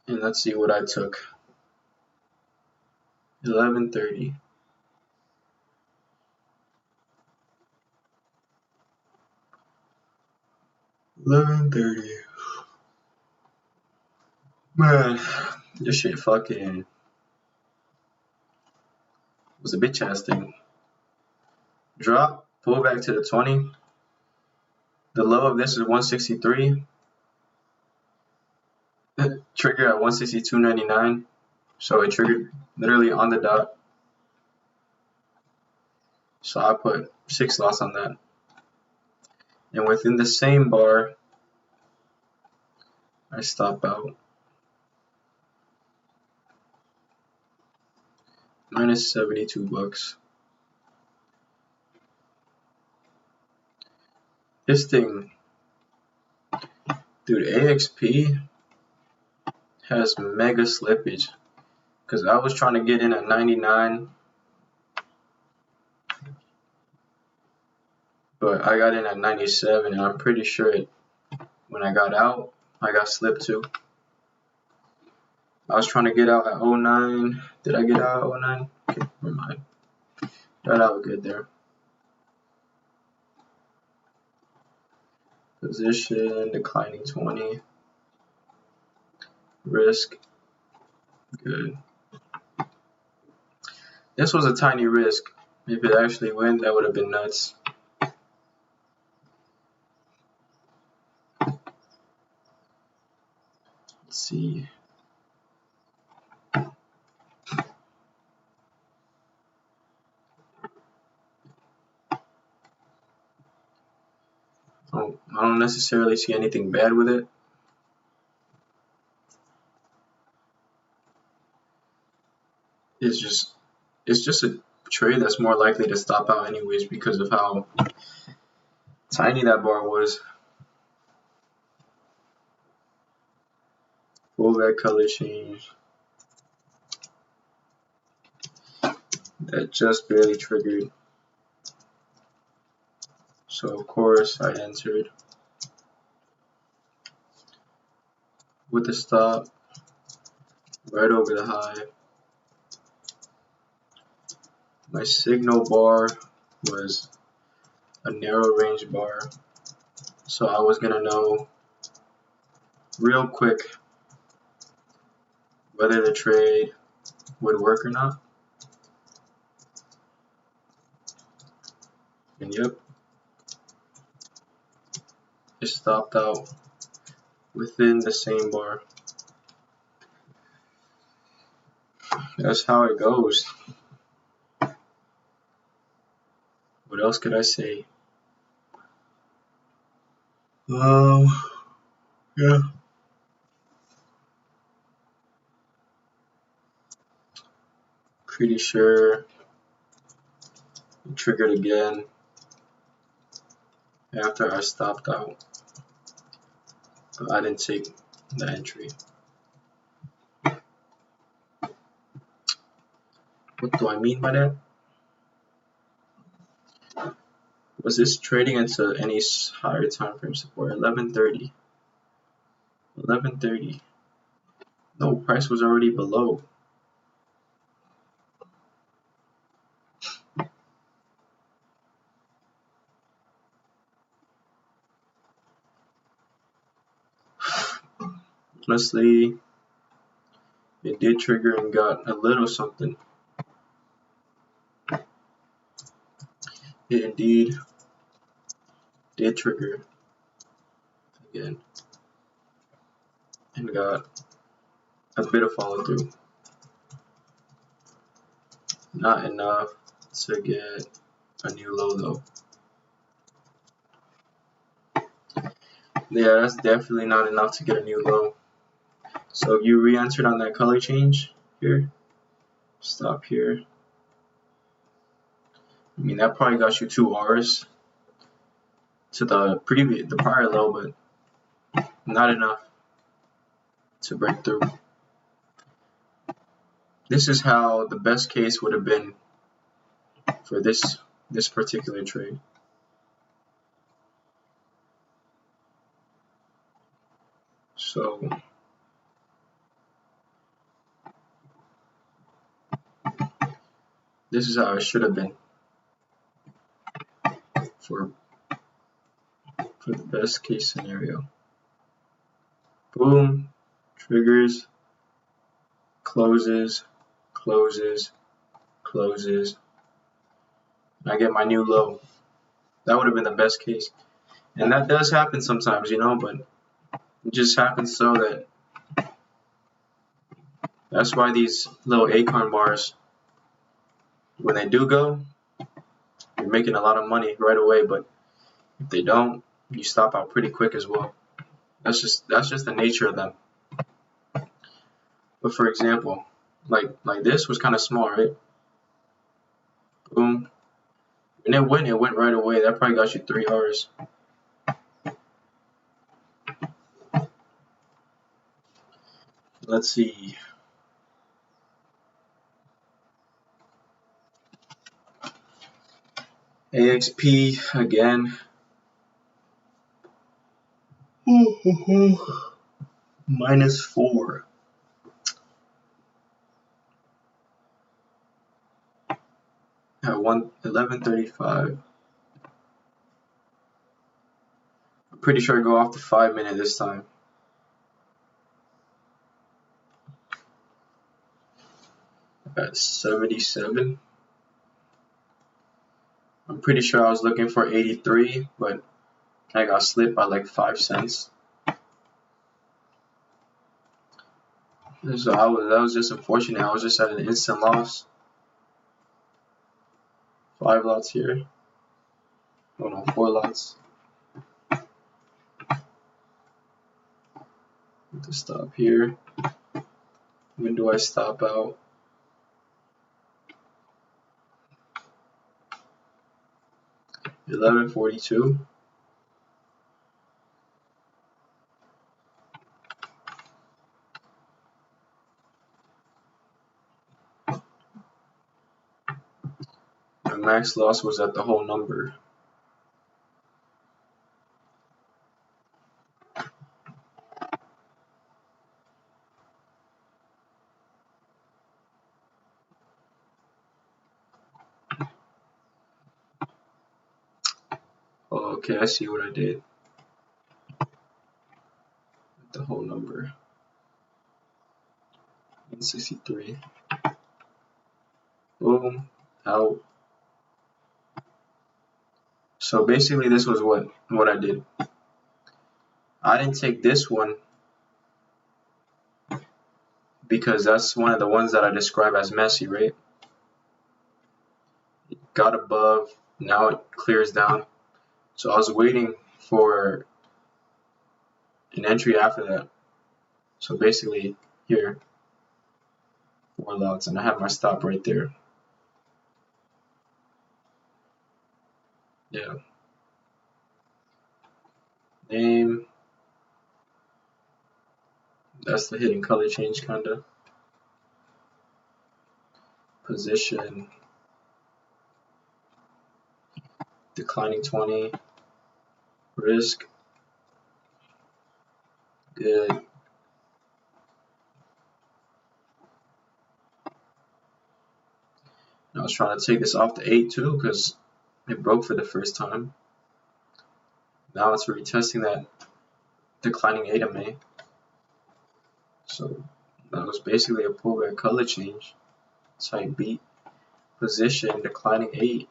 And let's see what I took. 1130. Man, this shit fucking was a bitch ass thing. Drop, pull back to the 20. The low of this is 163. Trigger at 162.99. So it triggered literally on the dot. So I put 6 lots on that. And within the same bar, I stop out. Minus 72 bucks. This thing, dude, AXP has mega slippage. Because I was trying to get in at 99. But I got in at 97, and I'm pretty sure when I got out, I got slipped too. I was trying to get out at 09. Did I get out at 09? Okay, never mind. Got out good there. Position, declining 20. Risk, good. This was a tiny risk. If it actually went, that would have been nuts. Let's see. I don't necessarily see anything bad with it. It's just a trade that's more likely to stop out anyways because of how tiny that bar was. Full red color change. That just barely triggered. So of course I entered with the stop right over the high. My signal bar was a narrow range bar, so I was gonna know real quick whether the trade would work or not. And yep, it stopped out within the same bar. That's how it goes. What else could I say? Yeah. Pretty sure it triggered again after I stopped out, but I didn't take the entry. What do I mean by that? Was this trading into any higher time frame support? 1130. 1130. No, price was already below. Honestly, it did trigger and got a little something. It indeed did trigger again and got a bit of follow through. Not enough to get a new low though. Yeah, that's definitely not enough to get a new low. So if you re-entered on that color change here, stop here. I mean, that probably got you 2 R's to the prior low, but not enough to break through. This is how the best case would have been for this particular trade. So this is how it should have been for the best case scenario. Boom, triggers, closes, closes, closes. And I get my new low. That would have been the best case. And that does happen sometimes, you know, but it just happens so that that's why these little acorn bars, when they do go, you're making a lot of money right away, but if they don't, you stop out pretty quick as well. That's just the nature of them. But for example, like this was kind of small, right? Boom. And it went right away. That probably got you 3 R's. Let's see. AXP again. -4. At 11:35. I'm pretty sure I go off the 5-minute this time. At 77. I'm pretty sure I was looking for 83, but I got slipped by like 5 cents. So that was just unfortunate. I was just at an instant loss. 5 lots here. Oh no, 4 lots. To stop here. When do I stop out? $11.42. My max loss was at the whole number. Oh, okay, I see what I did. The whole number. 63. Boom, out. So basically this was what I did. I didn't take this one because that's one of the ones that I describe as messy, right? It got above, now it clears down. So I was waiting for an entry after that. So basically here, 4 lots, and I have my stop right there. Yeah. Name. That's the hidden color change kinda. Position. Declining 20. Risk. Good. I was trying to take this off the 8 too because it broke for the first time. Now it's retesting that declining 8 MA. So that was basically a pullback color change. Type beat. Position declining 8.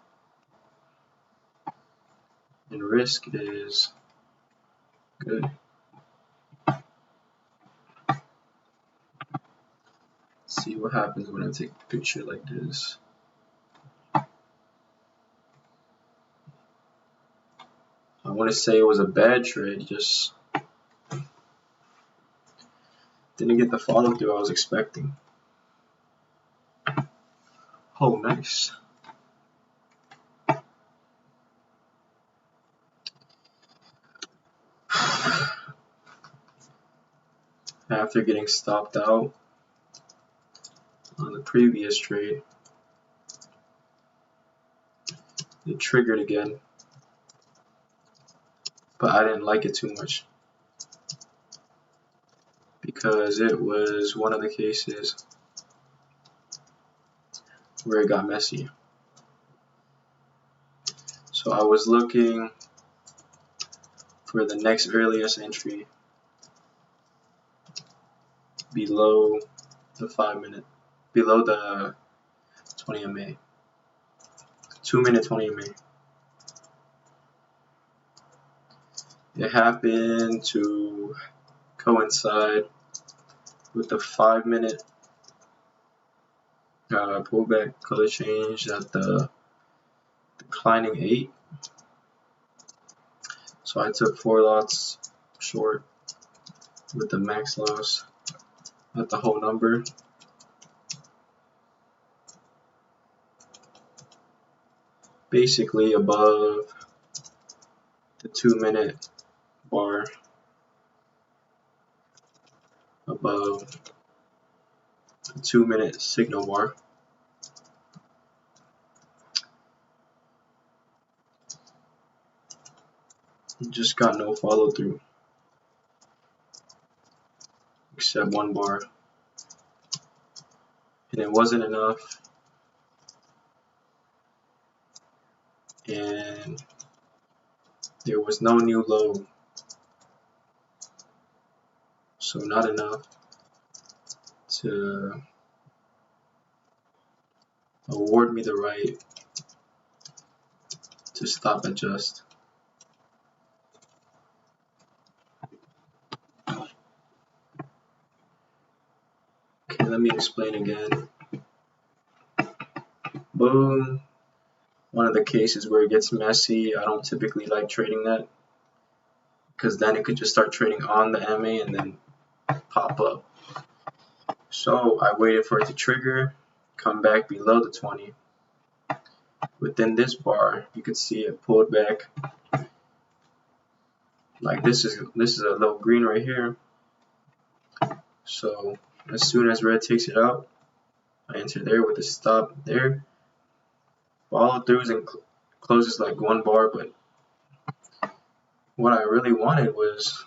and risk is good. Let's see what happens when I take a picture like this. I want to say it was a bad trade, just didn't get the follow through I was expecting. Oh, nice. After getting stopped out on the previous trade, it triggered again, but I didn't like it too much because it was one of the cases where it got messy. So I was looking for the next earliest entry below the 5 minute, below the 20 MA, 2 minute 20 MA. It happened to coincide with the 5 minute pullback color change at the declining 8. So I took 4 lots short with the max loss at the whole number. Basically above the 2 minute bar, above the 2 minute signal bar. Just got no follow through except 1 bar, and it wasn't enough, and there was no new low, so not enough to award me the right to stop adjust. Okay, let me explain again. Boom. One of the cases where it gets messy. I don't typically like trading that because then it could just start trading on the MA and then pop up. So I waited for it to trigger, come back below the 20. Within this bar, you could see it pulled back. Like this is a little green right here. So as soon as red takes it out, I enter there with a stop there. Follow throughs and closes like 1 bar, but what I really wanted was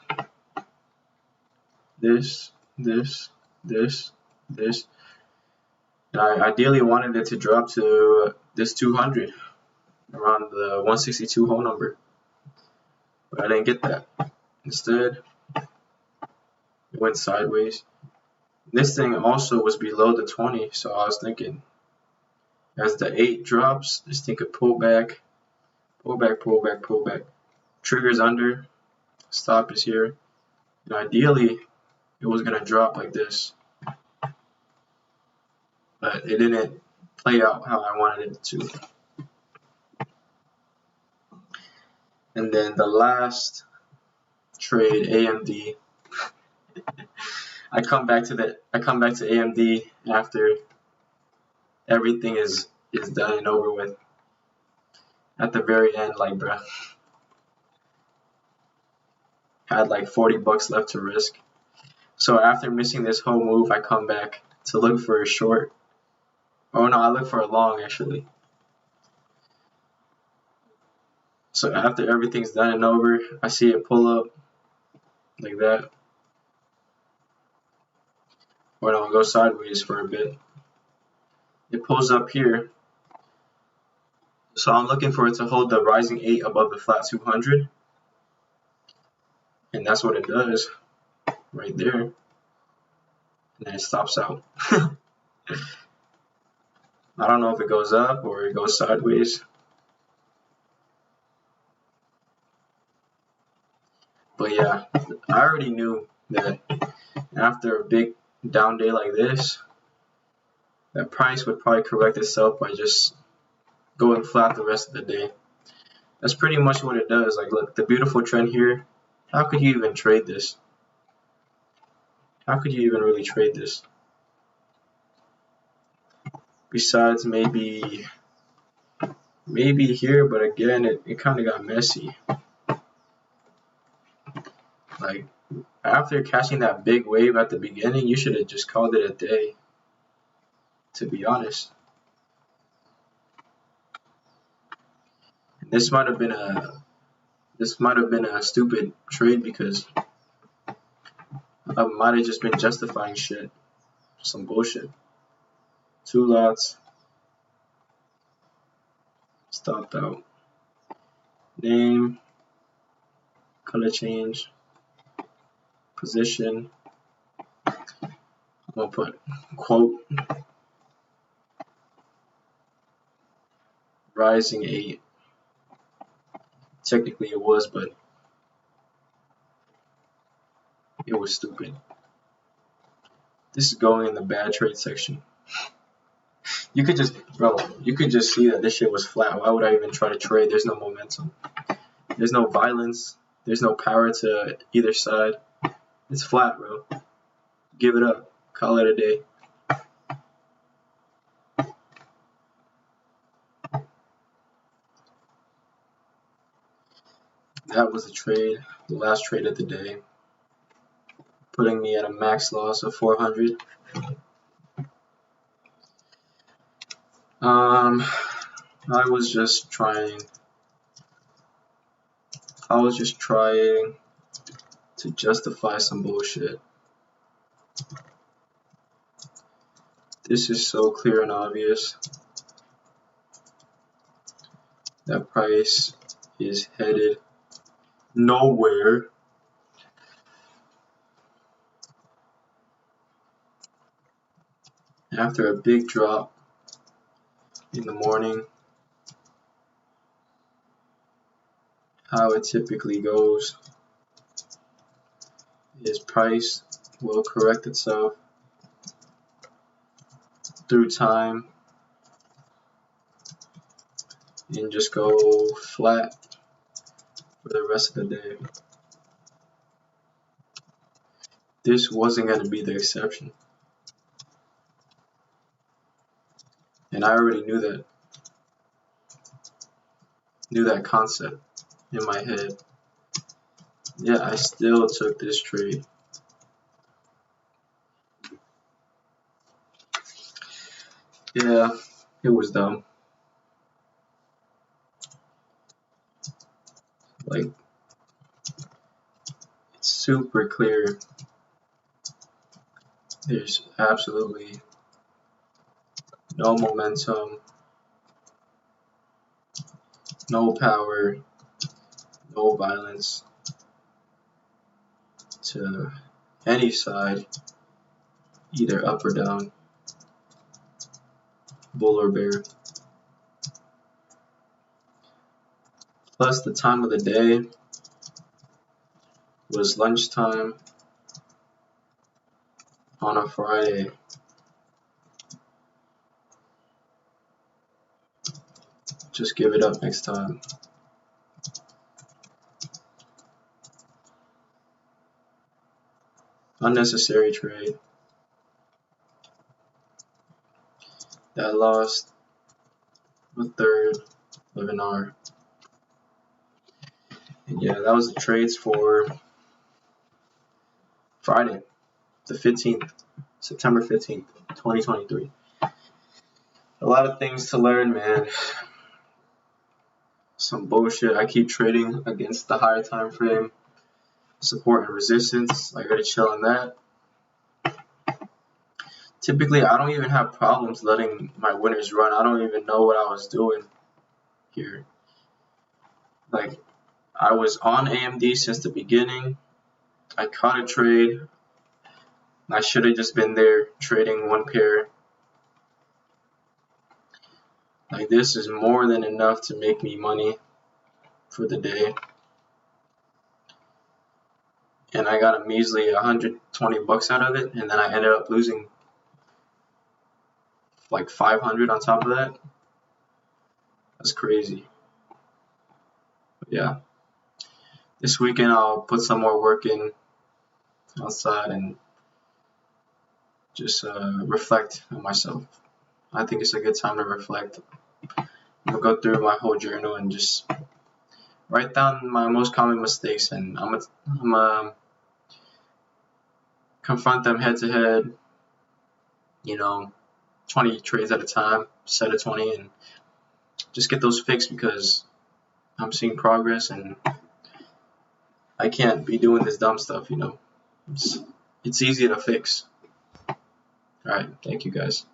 this. And I ideally wanted it to drop to this 200, around the 162 whole number, but I didn't get that. Instead, it went sideways. This thing also was below the 20, so I was thinking, as the 8 drops, this thing could pull back. Triggers under, stop is here, and ideally, it was gonna drop like this, but it didn't play out how I wanted it to. And then the last trade, AMD. I come back to AMD after everything is done and over with. At the very end, like, bruh, had like 40 bucks left to risk. So after missing this whole move, I come back to look for a short. Oh no, I look for a long actually. So after everything's done and over, I see it pull up like that. Or no, go sideways for a bit. It pulls up here. So I'm looking for it to hold the rising 8 above the flat 200. And that's what it does right there. And then it stops out. I don't know if it goes up or it goes sideways. But yeah, I already knew that after a big down day like this, that price would probably correct itself by just going flat the rest of the day. That's pretty much what it does. Like, look, the beautiful trend here. How could you even trade this? How could you even really trade this? Besides maybe here, but again, it kind of got messy. Like, after catching that big wave at the beginning, you should have just called it a day, to be honest. This might have been a stupid trade because I might have just been justifying shit. Some bullshit. 2 lots. Stopped out. Name. Color change. Position. I'm gonna put quote. Rising 8. Technically it was, but it was stupid. This is going in the bad trade section. You could just see that this shit was flat. Why would I even try to trade? There's no momentum. There's no violence. There's no power to either side. It's flat, bro. Give it up. Call it a day. That was the trade, the last trade of the day, putting me at a max loss of 400. I was just trying to justify some bullshit. This is so clear and obvious. That price is headed nowhere. After a big drop in the morning, how it typically goes is price will correct itself through time and just go flat for the rest of the day. This wasn't going to be the exception. And I already knew that concept in my head. Yeah, I still took this trade. Yeah, it was dumb. Like, it's super clear. There's absolutely no momentum, no power, no violence to any side, either up or down, bull or bear. Plus the time of the day was lunchtime on a Friday. Just give it up next time. Unnecessary trade. That lost a third of an hour. And yeah, that was the trades for Friday, the 15th, September 15th, 2023. A lot of things to learn, man. Some bullshit. I keep trading against the higher time frame, support and resistance. I gotta chill on that. Typically, I don't even have problems letting my winners run. I don't even know what I was doing here. Like, I was on AMD since the beginning. I caught a trade. I should have just been there trading one pair. Like, this is more than enough to make me money for the day. and I got a measly 120 bucks out of it, and then I ended up losing like 500 on top of that. That's crazy. But yeah, this weekend I'll put some more work in outside and just reflect on myself. I think it's a good time to reflect. I'm gonna go through my whole journal and just write down my most common mistakes, and I'm gonna confront them head to head. 20 trades at a time, set of 20, and just get those fixed, because I'm seeing progress and I can't be doing this dumb stuff. It's easy to fix. All right, thank you guys.